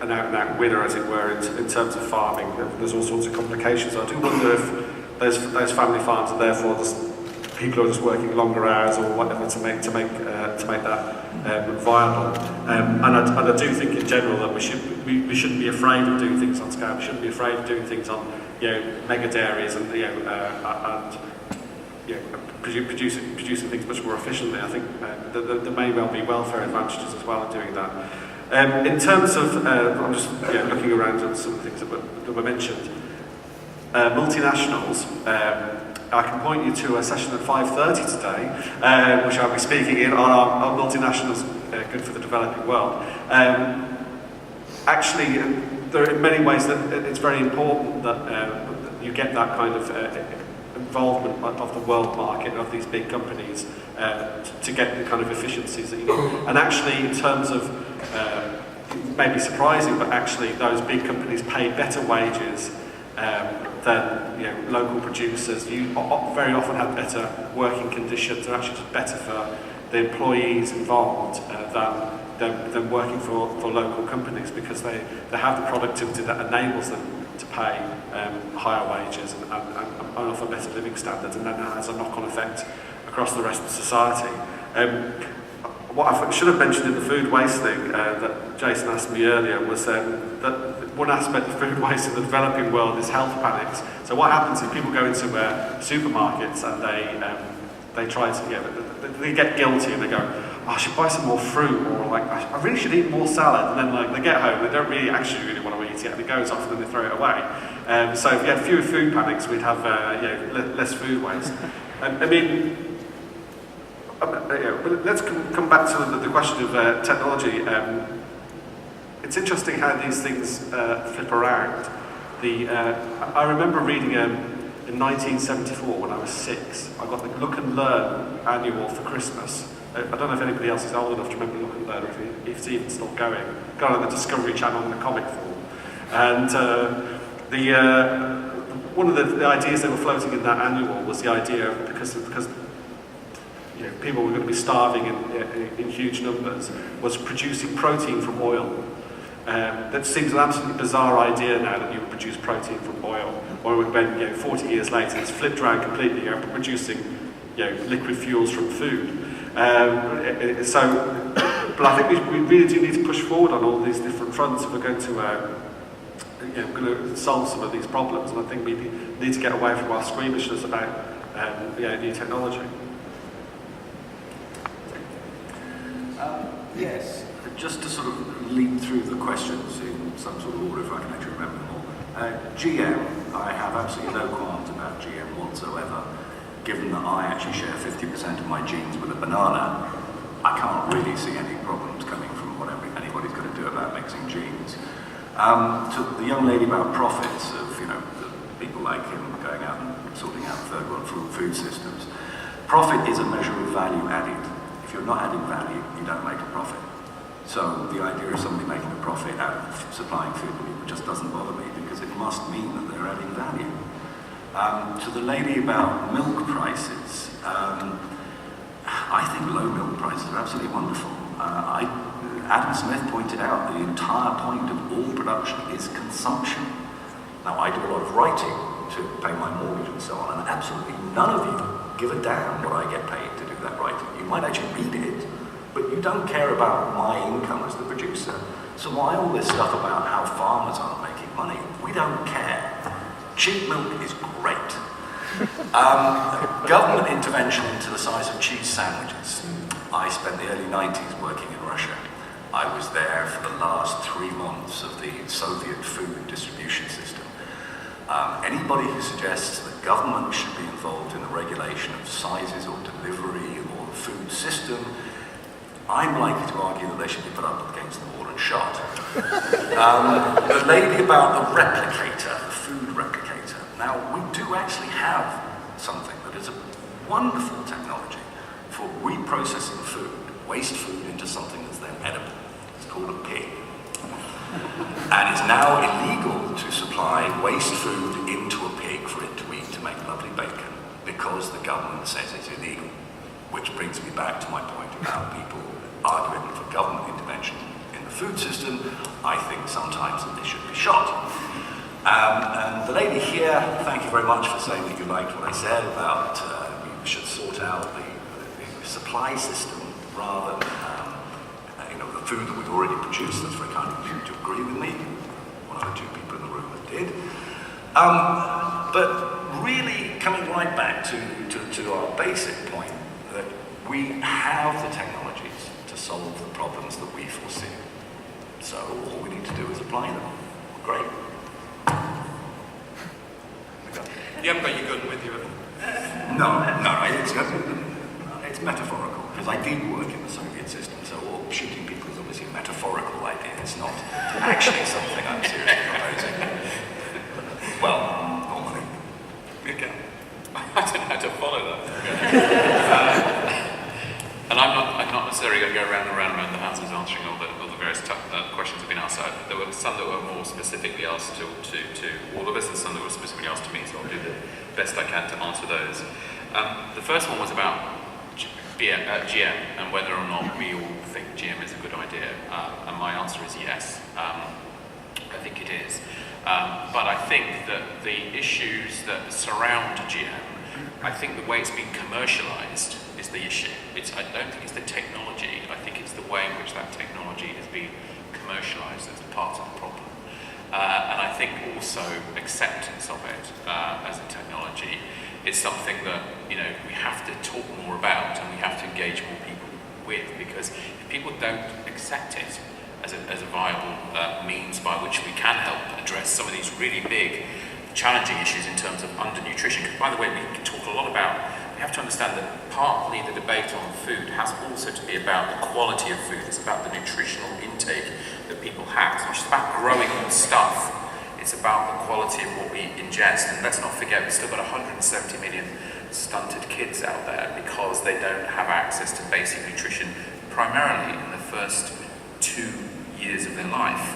an out-and-out winner, as it were, in terms of farming. There's all sorts of complications. I do wonder if those family farms are therefore just people who are just working longer hours or whatever to make that viable. And I do think in general that we shouldn't be afraid of doing things on scale. We shouldn't be afraid of doing things on mega dairies and producing things much more efficiently. I think there may well be welfare advantages as well in doing that. In terms of, I'm just looking around at some of the things that were mentioned. Multinationals, I can point you to a session at 5:30 today, which I'll be speaking in on our multinationals, good for the developing world. Actually, there are in many ways that it's very important that you get that kind of involvement of the world market, of these big companies, to get the kind of efficiencies that you need. And actually, in terms of, it may be surprising, but actually those big companies pay better wages than local producers. You very often have better working conditions. They're actually just better for the employees involved than working for local companies, because they have the productivity that enables them to pay higher wages and offer better living standards, and then that has a knock-on effect across the rest of society. What I should have mentioned in the food waste thing that Jason asked me earlier was that one aspect of food waste in the developing world is health panics. So what happens is people go into supermarkets and they try to, they get guilty and they go, I should buy some more fruit, or like, I really should eat more salad, and then they get home, they don't really want to eat it, and it goes off and then they throw it away. So if we had fewer food panics, we'd have less food waste. I mean, let's come back to the question of technology. It's interesting how these things flip around. I remember reading in 1974 when I was 6, I got the Look and Learn annual for Christmas. I don't know if anybody else is old enough to remember Look and Learn, or if it's even still going. Got on the Discovery Channel in the comic form. And one of the ideas they were floating in that annual was the idea of, because people were going to be starving in huge numbers, was producing protein from oil. That seems an absolutely bizarre idea now, that you would produce protein from oil, or when 40 years later it's flipped around completely, you're producing liquid fuels from food. But I think we really do need to push forward on all these different fronts if we're going to solve some of these problems. And I think we need to get away from our squeamishness about new technology. Yes, just to sort of leap through the questions in some sort of order, if I can actually remember them all. GM, I have absolutely no qualms about GM whatsoever. Given that I actually share 50% of my genes with a banana, I can't really see any problems coming from what anybody's going to do about mixing genes. To the young lady about profits of the people like him going out and sorting out third world food systems, profit is a measure of value added. If you're not adding value, you don't make a profit. So the idea of somebody making a profit out of supplying food to people just doesn't bother me, because it must mean that they're adding value. To the lady about milk prices, I think low milk prices are absolutely wonderful. Adam Smith pointed out the entire point of all production is consumption. Now, I do a lot of writing to pay my mortgage and so on, and absolutely none of you give a damn what I get paid to do that writing. You might actually read it, but you don't care about my income as the producer. So why all this stuff about how farmers aren't making money? We don't care. Cheap milk is great. Government intervention into the size of cheese sandwiches. I spent the early 90s working in Russia. I was there for the last 3 months of the Soviet food distribution system. Anybody who suggests that government should be involved in the regulation of sizes or delivery or the food system, I'm likely to argue that they should be put up against the wall and shot. The lady about the replicator, the food replicator. Now, we do actually have something that is a wonderful technology for reprocessing food, waste food, into something that's then edible. It's called a pig. And it's now illegal to supply waste food into a pig for it to eat to make lovely bacon, because the government says it's illegal. Which brings me back to my point about people arguing for government intervention in the food system. I think sometimes that they should be shot. And the lady here, thank you very much for saying that you liked what I said about we should sort out the supply system rather than the food that we've already produced. That's very kind of you to agree with me. One of the 2 people in the room that did. But really coming right back to our basic point, that we have the technologies to solve the problems that we foresee. So all we need to do is apply them. Great. You haven't got your gun with you, have you? No, it's metaphorical, because I did work in the Soviet system, so shooting people is obviously a metaphorical idea. It's not actually something I'm seriously proposing. Well, normally. Okay. I don't know how to follow that. And I'm not necessarily going to go around the houses answering all the various questions that have been asked. There were some that were more specifically asked to all of us, and some that were specifically asked to me, so I'll do the best I can to answer those. The first one was about GM and whether or not we all think GM is a good idea, and my answer is yes. I think it is. But I think that the issues that surround GM, I think the way it's been commercialized is the issue. I don't think it's the technology, I think it's the way in which that technology has been commercialized as part of the problem. And I think also acceptance of it as a technology is something that we have to talk more about, and we have to engage more people with, because if people don't accept it as a viable means by which we can help address some of these really big challenging issues in terms of undernutrition. Because, by the way, we can talk a lot about, we have to understand that partly the debate on food has also to be about the quality of food. It's about the nutritional intake that people have. So it's about growing more stuff. It's about the quality of what we ingest. And let's not forget, we've still got 170 million stunted kids out there because they don't have access to basic nutrition, primarily in the first 2 years of their life.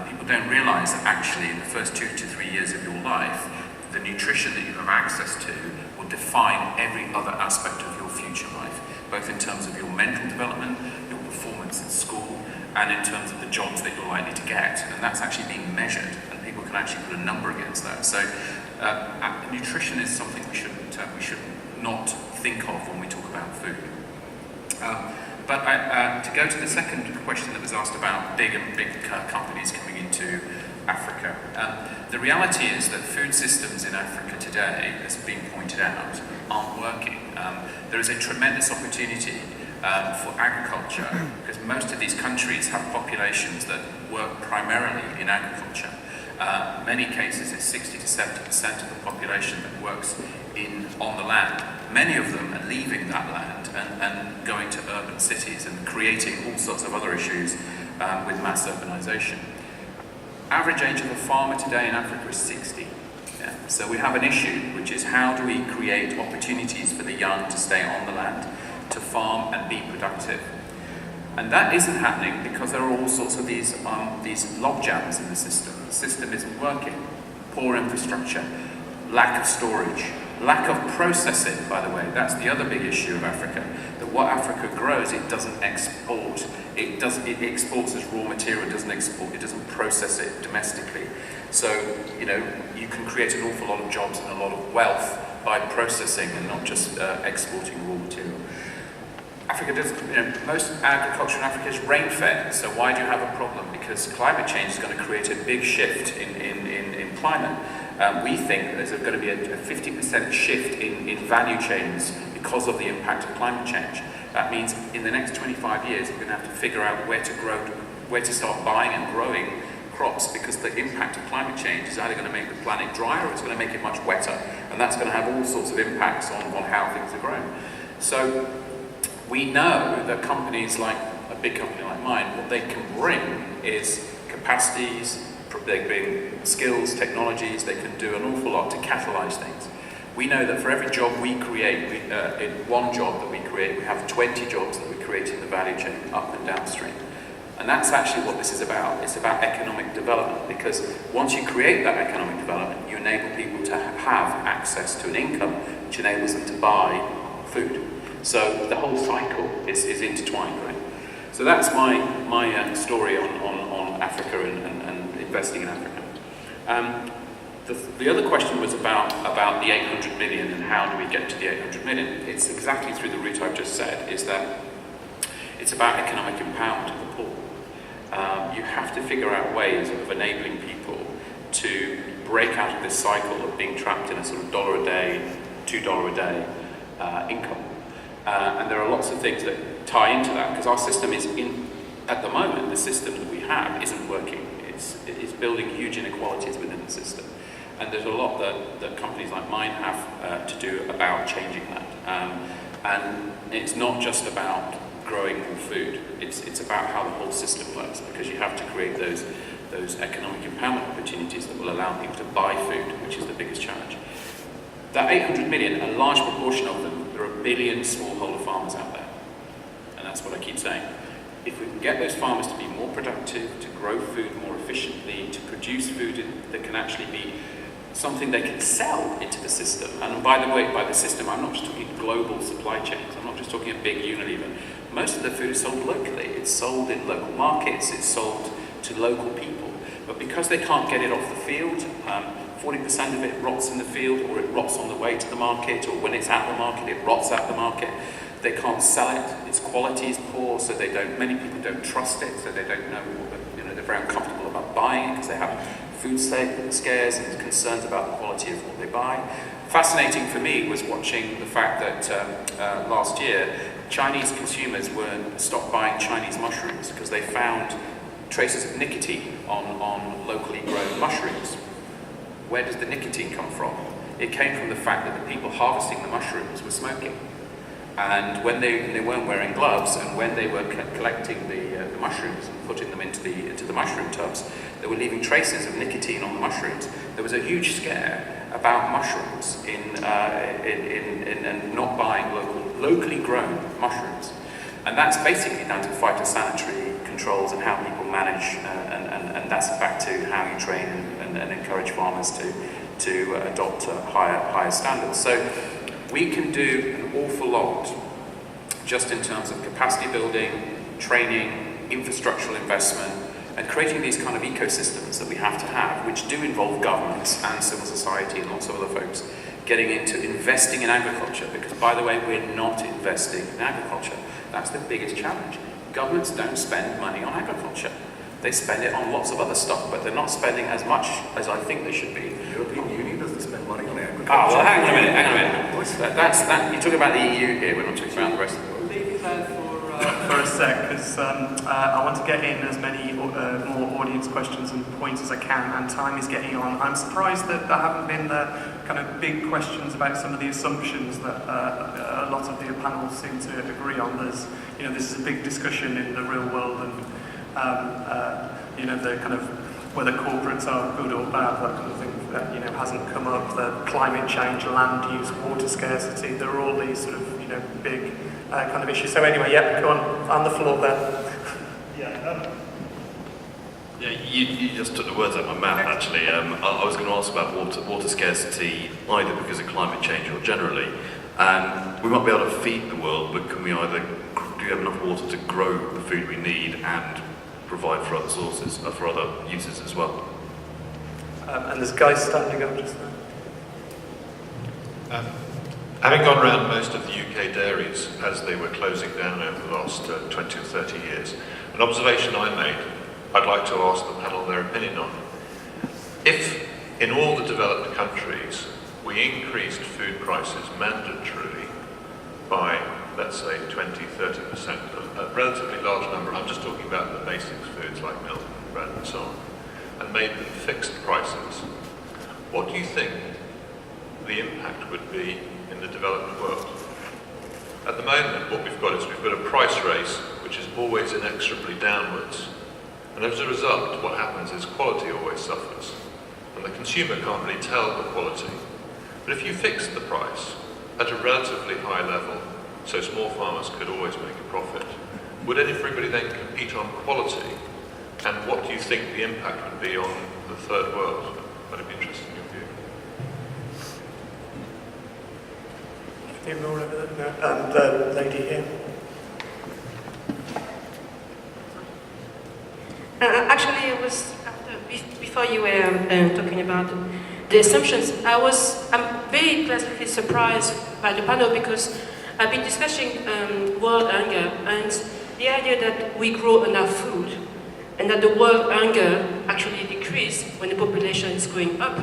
People don't realise that actually in the first 2 to 3 years of your life, the nutrition that you have access to will define every other aspect of your future life, both in terms of your mental development, your performance in school, and in terms of the jobs that you're likely to get. And that's actually being measured, and people can actually put a number against that. So nutrition is something we should not think of when we talk about food. But to go to the second question that was asked about big companies coming into Africa, the reality is that food systems in Africa today, as being pointed out, aren't working. There is a tremendous opportunity for agriculture, because most of these countries have populations that work primarily in agriculture. Many cases, it's 60 to 70% of the population that works on the land. Many of them are leaving that land and going to urban cities and creating all sorts of other issues with mass urbanization. Average age of a farmer today in Africa is 60. Yeah. So we have an issue, which is how do we create opportunities for the young to stay on the land, to farm and be productive. And that isn't happening because there are all sorts of these log jams in the system. The system isn't working. Poor infrastructure, lack of storage, lack of processing, by the way. That's the other big issue of Africa. That what Africa grows, it doesn't export. It exports as raw material, it doesn't export, it doesn't process it domestically. So, you can create an awful lot of jobs and a lot of wealth by processing and not just exporting raw material. Africa does, most agriculture in Africa is rain-fed, so why do you have a problem? Because climate change is going to create a big shift in climate. We think that there's going to be a 50% shift in value chains because of the impact of climate change. That means in the next 25 years, we're going to have to figure out where to start buying and growing crops, because the impact of climate change is either going to make the planet drier or it's going to make it much wetter. And that's going to have all sorts of impacts on how things are grown. So we know that companies like a big company like mine, what they can bring is capacities, they bring skills, technologies, they can do an awful lot to catalyze things. We know that for every job we create, in one job that we create, we have 20 jobs that we create in the value chain, up and downstream. And that's actually what this is about. It's about economic development, because once you create that economic development, you enable people to have access to an income, which enables them to buy food. So the whole cycle is intertwined, right? So that's my story on Africa and investing in Africa. The other question was about the 800 million and how do we get to the 800 million. It's exactly through the route I've just said, is that it's about economic empowerment of the poor. You have to figure out ways of enabling people to break out of this cycle of being trapped in a sort of $1 a day, $2 a day income. And there are lots of things that tie into that, because our system is at the moment, the system that we have isn't working. It's building huge inequalities within the system. And there's a lot that companies like mine have to do about changing that. And it's not just about growing more food, it's about how the whole system works, because you have to create those economic empowerment opportunities that will allow people to buy food, which is the biggest challenge. That 800 million, a large proportion of them, there are 1 billion smallholder farmers out there. And that's what I keep saying. If we can get those farmers to be more productive, to grow food more efficiently, to produce food that can actually be something they can sell into the system. And by the way, by the system, I'm not just talking global supply chains. I'm not just talking a big Unilever. Most of the food is sold locally. It's sold in local markets. It's sold to local people. But because they can't get it off the field, 40% of it rots in the field, or it rots on the way to the market, or when it's at the market, it rots at the market. They can't sell it. Its quality is poor, so many people don't trust it, so they don't know, they're very uncomfortable about buying it because they have food scares and concerns about the quality of what they buy. Fascinating for me was watching the fact that last year, Chinese consumers stopped buying Chinese mushrooms because they found traces of nicotine on locally grown mushrooms. Where does the nicotine come from? It came from the fact that the people harvesting the mushrooms were smoking. And when they weren't wearing gloves, and when they were collecting the mushrooms and putting them into the mushroom tubs, they were leaving traces of nicotine on the mushrooms. There was a huge scare about mushrooms in not buying locally grown mushrooms. And that's basically down to phytosanitary controls and how people manage, and that's back to how you train and encourage farmers to adopt higher standards. So we can do an awful lot just in terms of capacity building, training, infrastructural investment, and creating these kind of ecosystems that we have to have, which do involve governments and civil society and lots of other folks getting into investing in agriculture, because by the way, we're not investing in agriculture. That's the biggest challenge. Governments don't spend money on agriculture. They spend it on lots of other stuff, but they're not spending as much as I think they should be. The European Union doesn't spend money on agriculture. Oh, well, hang on a minute. You're talking about the EU here, we're not talking about the rest of the world. Leave that for a sec, because I want to get in as many more audience questions and points as I can, and time is getting on. I'm surprised that there haven't been the kind of big questions about some of the assumptions that a lot of the panel seem to agree on. This is a big discussion in the real world, and the kind of whether corporates are good or bad, that kind of thing that hasn't come up. The climate change, land use, water scarcity. There are all these sort of big kind of issue. So anyway, yeah, go on the floor there. Yeah, you just took the words out of my mouth, actually. I was going to ask about water scarcity, either because of climate change or generally. And we might be able to feed the world, but can we either, do we have enough water to grow the food we need and provide for other sources, for other uses as well? And there's guys standing up just there. Having gone around most of the UK dairies as they were closing down over the last 20 or 30 years, an observation I made, I'd like to ask the panel their opinion on. If in all the developed countries we increased food prices mandatorily by, let's say, 20-30%, a relatively large number, I'm just talking about the basics foods like milk, bread and so on, and made them fixed prices, what do you think the impact would be in the developed world? At the moment, what we've got is we've got a price race which is always inexorably downwards. And as a result, what happens is quality always suffers. And the consumer can't really tell the quality. But if you fixed the price at a relatively high level, so small farmers could always make a profit, would everybody then compete on quality? And what do you think the impact would be on the third world? I'd be interested in your view. The lady here. Actually, it was before you were talking about the assumptions. I'm very pleasantly surprised by the panel because I've been discussing world hunger and the idea that we grow enough food and that the world hunger actually decreases when the population is going up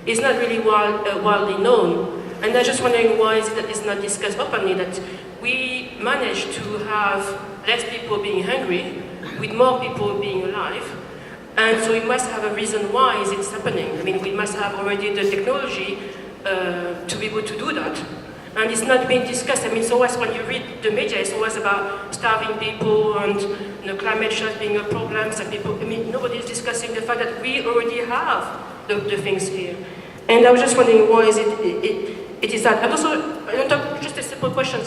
is not really widely known. And I'm just wondering why is it that it's not discussed openly that we manage to have less people being hungry with more people being alive, and so we must have a reason why is it happening. I mean, we must have already the technology to be able to do that, and it's not being discussed. I mean, it's always when you read the media, it's always about starving people and climate change being a problem. Some people, I mean, nobody is discussing the fact that we already have the things here, and I was just wondering why is it is that. And also, just a simple question.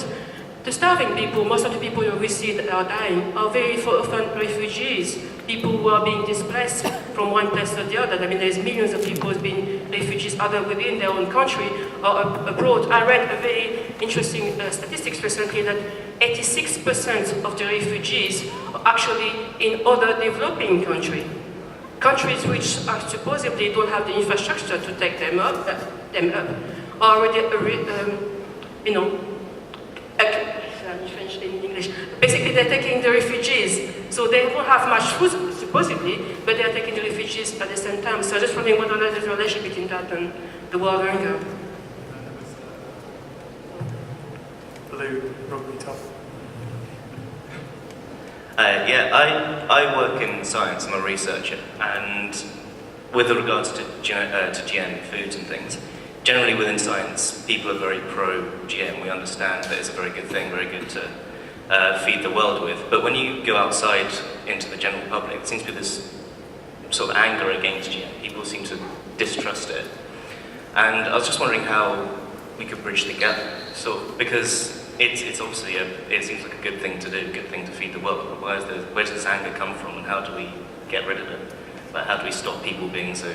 The starving people, most of the people we see that are dying, are very often refugees, people who are being displaced from one place to the other. I mean, there's millions of people being refugees either within their own country or abroad. I read a very interesting statistics recently that 86% of the refugees are actually in other developing countries. Countries which are supposedly don't have the infrastructure to take them up are already, in English. Basically, they're taking the refugees, so they don't have much food, supposedly, but they're taking the refugees at the same time. So I'm just wondering what is the relation between that and the world hunger. Blue rugby top. I work in science. I'm a researcher, and with regards to GM foods and things, generally within science, people are very pro-GM. We understand that it's a very good thing, very good to feed the world with. But when you go outside into the general public, it seems to be this sort of anger against GM. People seem to distrust it. And I was just wondering how we could bridge the gap, because it's obviously it seems like a good thing to do, a good thing to feed the world. But where does this anger come from, and how do we get rid of it? Like, how do we stop people being so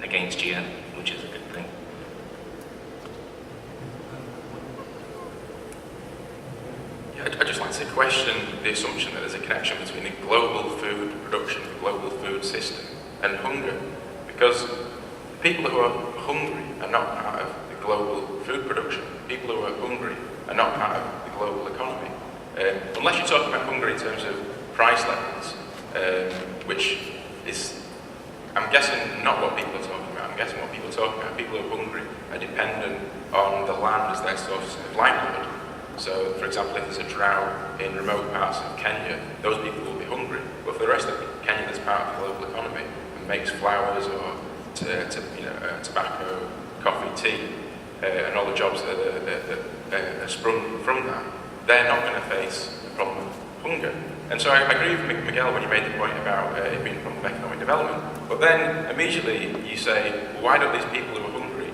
against GM, which is a good thing? I'd just like to question the assumption that there's a connection between the global food production, the global food system, and hunger. Because people who are hungry are not part of the global food production. People who are hungry are not part of the global economy. Unless you're talking about hunger in terms of price levels, which is, I'm guessing, not what people are talking about. I'm guessing what people are talking about. People who are hungry are dependent on the land as their source of livelihood. So, for example, if there's a drought in remote parts of Kenya, those people will be hungry. But for the rest of Kenya that's part of the global economy and makes flowers or tobacco, coffee, tea, and all the jobs that are sprung from that, they're not going to face the problem of hunger. And so I agree with Miguel when you made the point about it being a problem of economic development. But then immediately you say, well, why don't these people who are hungry,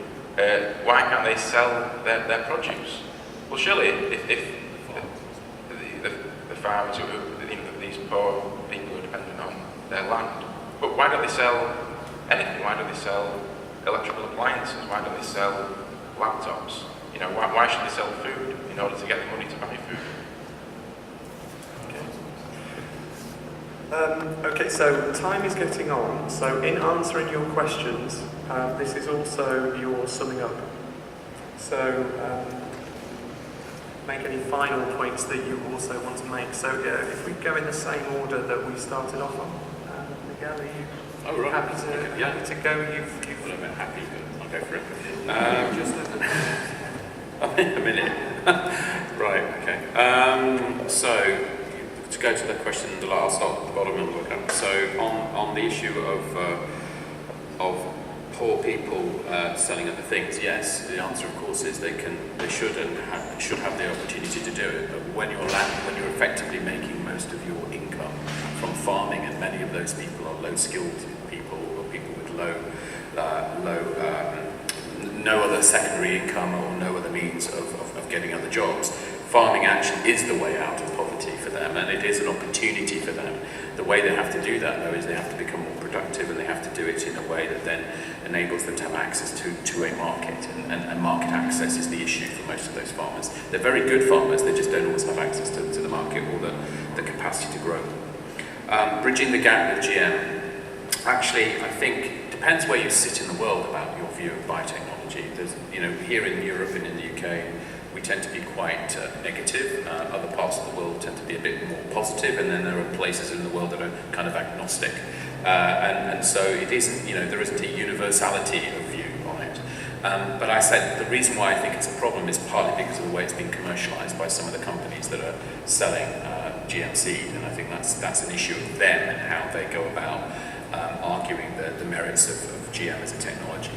why can't they sell their produce? Well, surely, farmers who these poor people who are dependent on their land. But why don't they sell anything? Why don't they sell electrical appliances? Why don't they sell laptops? You know, why should they sell food in order to get the money to buy food? Okay, so time is getting on. So in answering your questions, this is also your summing up. So make any final points that you also want to make. So if we go in the same order that we started off on, Miguel, are you happy to go? You've Well, I'm happy, but I'll go for it. just a minute. Right, okay. So, to go to the question, I'll start at the bottom and work up. So, on the issue of poor people selling other things, yes, the answer, of course, is they should have the opportunity to do it. But when you're effectively making most of your income from farming, and many of those people are low-skilled people or people with no other secondary income or no other means of getting other jobs, farming actually is the way out of poverty for them, and it is an opportunity for them. The way they have to do that, though, is they have to become more productive, and they have to do it in a way that then enables them to have access to a market, and market access is the issue for most of those farmers. They're very good farmers, they just don't always have access to the market or the capacity to grow. Bridging the gap with GM, actually, I think, depends where you sit in the world about your view of biotechnology. There's, here in Europe and in the UK, we tend to be quite negative. Other parts of the world tend to be a bit more positive, and then there are places in the world that are kind of agnostic. And so it isn't, there isn't a universality of view on it. But I said the reason why I think it's a problem is partly because of the way it's been commercialized by some of the companies that are selling GM seed, and I think that's an issue of them and how they go about arguing the merits of GM as a technology.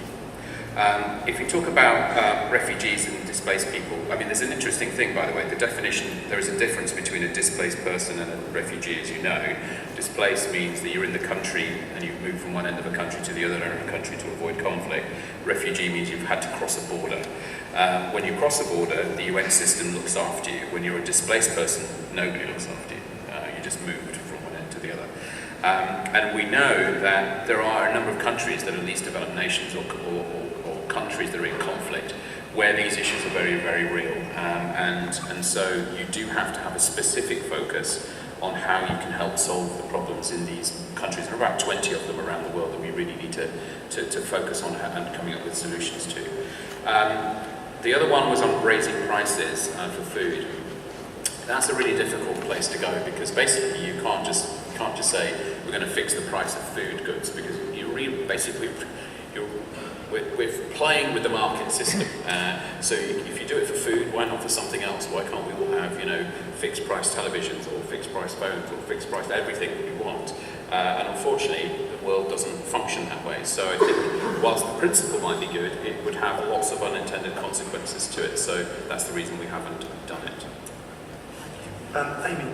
If you talk about refugees and displaced people, I mean, there's an interesting thing, by the way. The definition, there is a difference between a displaced person and a refugee, as you know. Displaced means that you're in the country and you've moved from one end of a country to the other end of a country to avoid conflict. Refugee means you've had to cross a border. When you cross a border, the UN system looks after you. When you're a displaced person, nobody looks after you. You just moved from one end to the other. And we know that there are a number of countries that are least developed nations or countries that are in conflict where these issues are very, very real. And so you do have to have a specific focus on how you can help solve the problems in these countries. There are about 20 of them around the world that we really need to focus on and coming up with solutions to. The other one was on raising prices for food. That's a really difficult place to go, because basically you can't just say we're going to fix the price of food goods, because we're playing with the market system. So if you do it for food, why not for something else? Why can't we all have fixed price televisions or fixed price phones or fixed price everything that we want? And unfortunately, the world doesn't function that way. So I think whilst the principle might be good, it would have lots of unintended consequences to it. So that's the reason we haven't done it. Amy?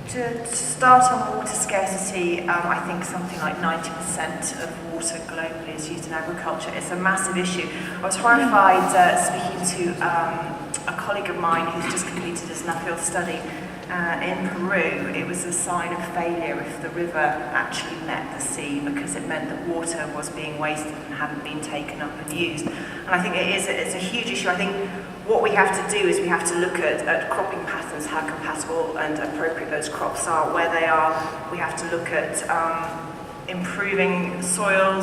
To start on water scarcity, I think something like 90% of water globally is used in agriculture. It's a massive issue. I was horrified speaking to a colleague of mine who's just completed his NAFIL study in Peru. It was a sign of failure if the river actually met the sea, because it meant that water was being wasted and hadn't been taken up and used. And I think it's a huge issue. I think what we have to do is we have to look at cropping patterns, how compatible and appropriate those crops are, where they are. We have to look at improving soil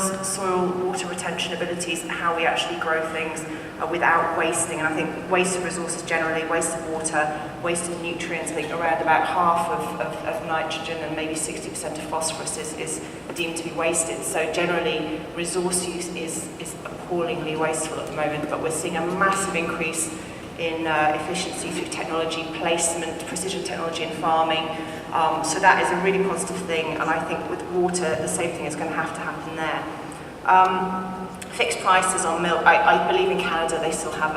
water retention abilities, and how we actually grow things without wasting. And I think waste of resources generally, waste of water, waste of nutrients, I think around about half of nitrogen and maybe 60% of phosphorus is deemed to be wasted. So generally, resource use is appallingly wasteful at the moment, but we're seeing a massive increase in efficiency through technology, placement, precision technology in farming. So that is a really positive thing, and I think with water, the same thing is going to happen there. Fixed prices on milk. I believe in Canada they still have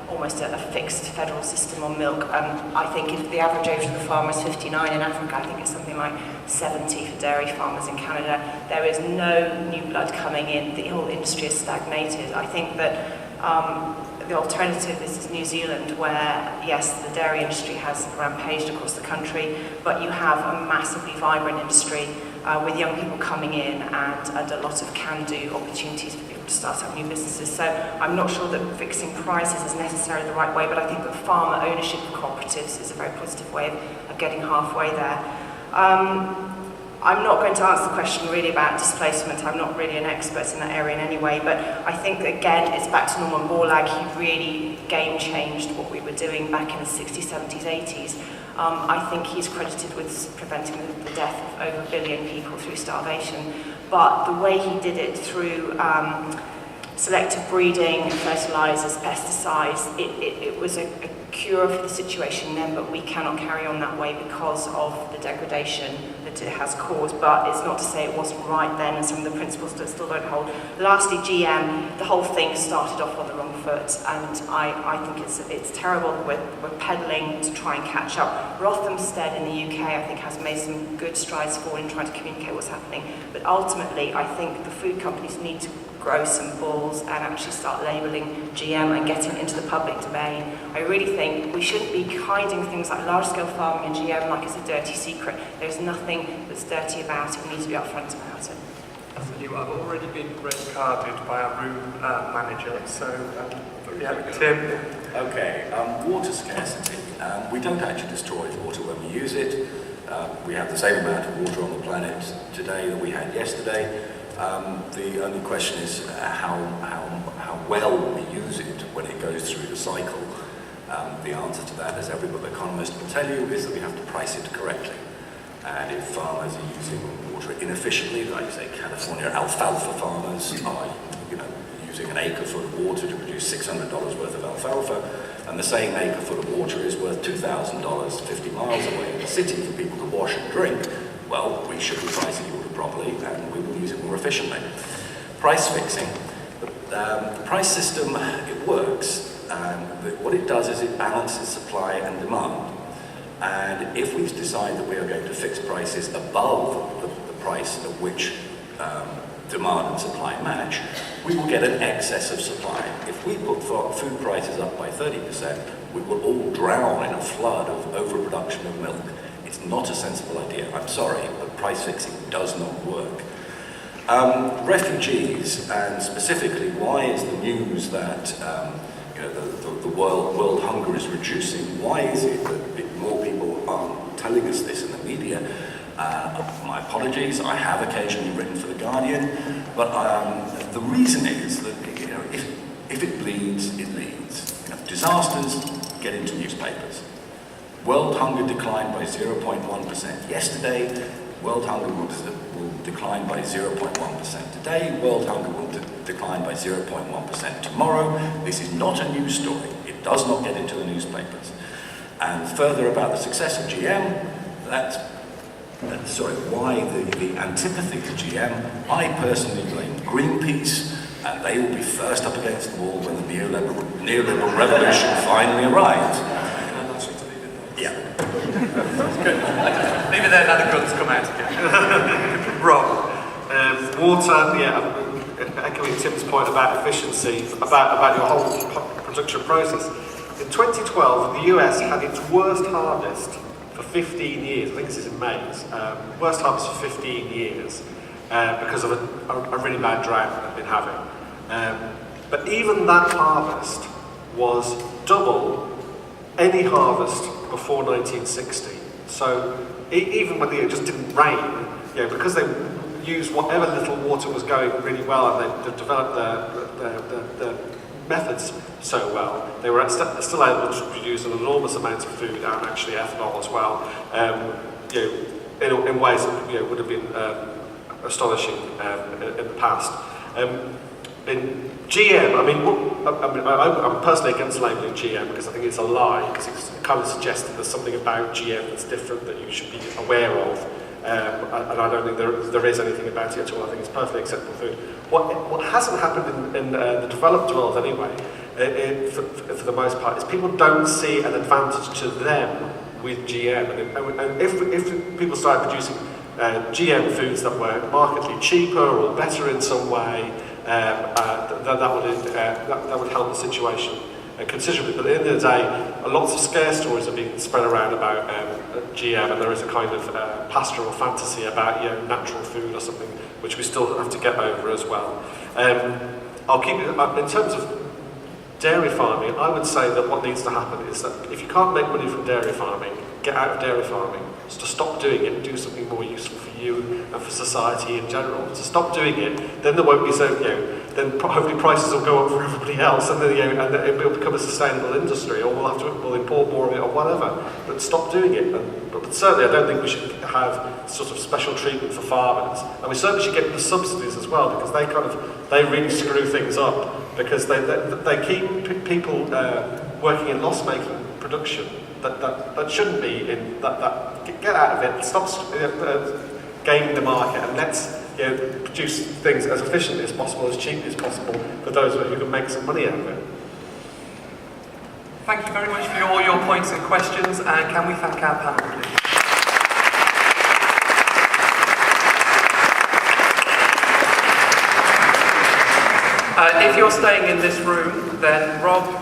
almost a fixed federal system on milk. I think if the average age of the farmer is 59 in Africa, I think it's something like 70 for dairy farmers in Canada. There is no new blood coming in. The whole industry is stagnated. I think that the alternative is New Zealand, where, yes, the dairy industry has rampaged across the country, but you have a massively vibrant industry with young people coming in and a lot of can-do opportunities for people to start up new businesses. So I'm not sure that fixing prices is necessarily the right way, but I think that farmer ownership of cooperatives is a very positive way of getting halfway there. I'm not going to answer the question really about displacement. I'm not really an expert in that area in any way, but I think that, again, it's back to Norman Borlaug. He really game-changed what we were doing back in the 60s, 70s, 80s. I think he's credited with preventing the death of over 1 billion people through starvation, but the way he did it through selective breeding, fertilizers, pesticides, it was a cure for the situation then, but we cannot carry on that way because of the degradation that it has caused. But it's not to say it wasn't right then, and some of the principles that still don't hold. Lastly, GM, the whole thing started off on the wrong foot, and I think it's terrible. We're peddling to try and catch up. Rothamsted in the UK, I think, has made some good strides forward in trying to communicate what's happening, but ultimately I think the food companies need to grow some balls and actually start labelling GM and getting into the public domain. I really think we shouldn't be hiding things like large-scale farming and GM like it's a dirty secret. There's nothing that's dirty about it. We need to be upfront about it. I've already been red carded by our room manager, so yeah, Tim. Okay, water scarcity. We don't actually destroy water when we use it. We have the same amount of water on the planet today that we had yesterday. The only question is how well we use it when it goes through the cycle. The answer to that, as every economist will tell you, is that we have to price it correctly. And if farmers are using water inefficiently, like say California alfalfa farmers are, using an acre foot of water to produce $600 worth of alfalfa, and the same acre foot of water is worth $2,000 50 miles away in the city for people to wash and drink, well, we should be pricing water properly and we will use it more efficiently. Price fixing. The price system, it works. What it does is it balances supply and demand. And if we decide that we are going to fix prices above the price at which demand and supply match, we will get an excess of supply. If we put food prices up by 30%, we will all drown in a flood of overproduction of milk. It's not a sensible idea. I'm sorry, but price fixing does not work. Refugees, and specifically, why is the news that the world hunger is reducing? Why is it that more people aren't telling us this in the media? My apologies, I have occasionally written for The Guardian, but the reason is that if it bleeds, it leads. Disasters get into newspapers. World hunger declined by 0.1% yesterday. World hunger will decline by 0.1% today. World hunger will decline by 0.1% tomorrow. This is not a news story. It does not get into the newspapers. And further about the success of GM, why the antipathy to GM, I personally blame Greenpeace, and they will be first up against the wall when the neoliberal revolution finally arrives. Yeah. Leave it there, now the guns come out again. Rob. Water, echoing Tim's point about efficiency, about your whole production process. In 2012, the US had its worst harvest for 15 years. I think this is in maize. Worst harvest for 15 years because of a really bad drought that they've been having. But even that harvest was double any harvest before 1960. So even when it just didn't rain, because they used whatever little water was going really well, and they developed the methods so well, they were still able to produce an enormous amount of food and actually ethanol as well, in ways that would have been astonishing in the past. In GM, I'm personally against labelling GM because I think it's a lie, because it kind of suggests that there's something about GM that's different that you should be aware of, and I don't think there is anything about it at all. I think it's perfectly acceptable food. What hasn't happened in the developed world anyway, for the most part, is people don't see an advantage to them with GM, and if people started producing GM foods that were markedly cheaper or better in some way, that would help the situation considerably. But at the end of the day, lots of scare stories are being spread around about GM, and there is a kind of pastoral fantasy about natural food or something, which we still have to get over as well. I'll keep it in terms of dairy farming. I would say that what needs to happen is that if you can't make money from dairy farming, get out of dairy farming. So to stop doing it and do something more useful for you and for society in general. To stop doing it, then there won't be so, then hopefully prices will go up for everybody else, and then and it will become a sustainable industry, or we'll import more of it or whatever. But stop doing it. But certainly, I don't think we should have sort of special treatment for farmers, and we certainly should get the subsidies as well, because they really screw things up, because they keep people working in loss-making production that shouldn't be in that. Get out of it. Stop gaming the market, and let's produce things as efficiently as possible, as cheaply as possible, for those who can make some money out of it. Thank you very much for all your points and questions, and can we thank our panel, please? If you're staying in this room, then Rob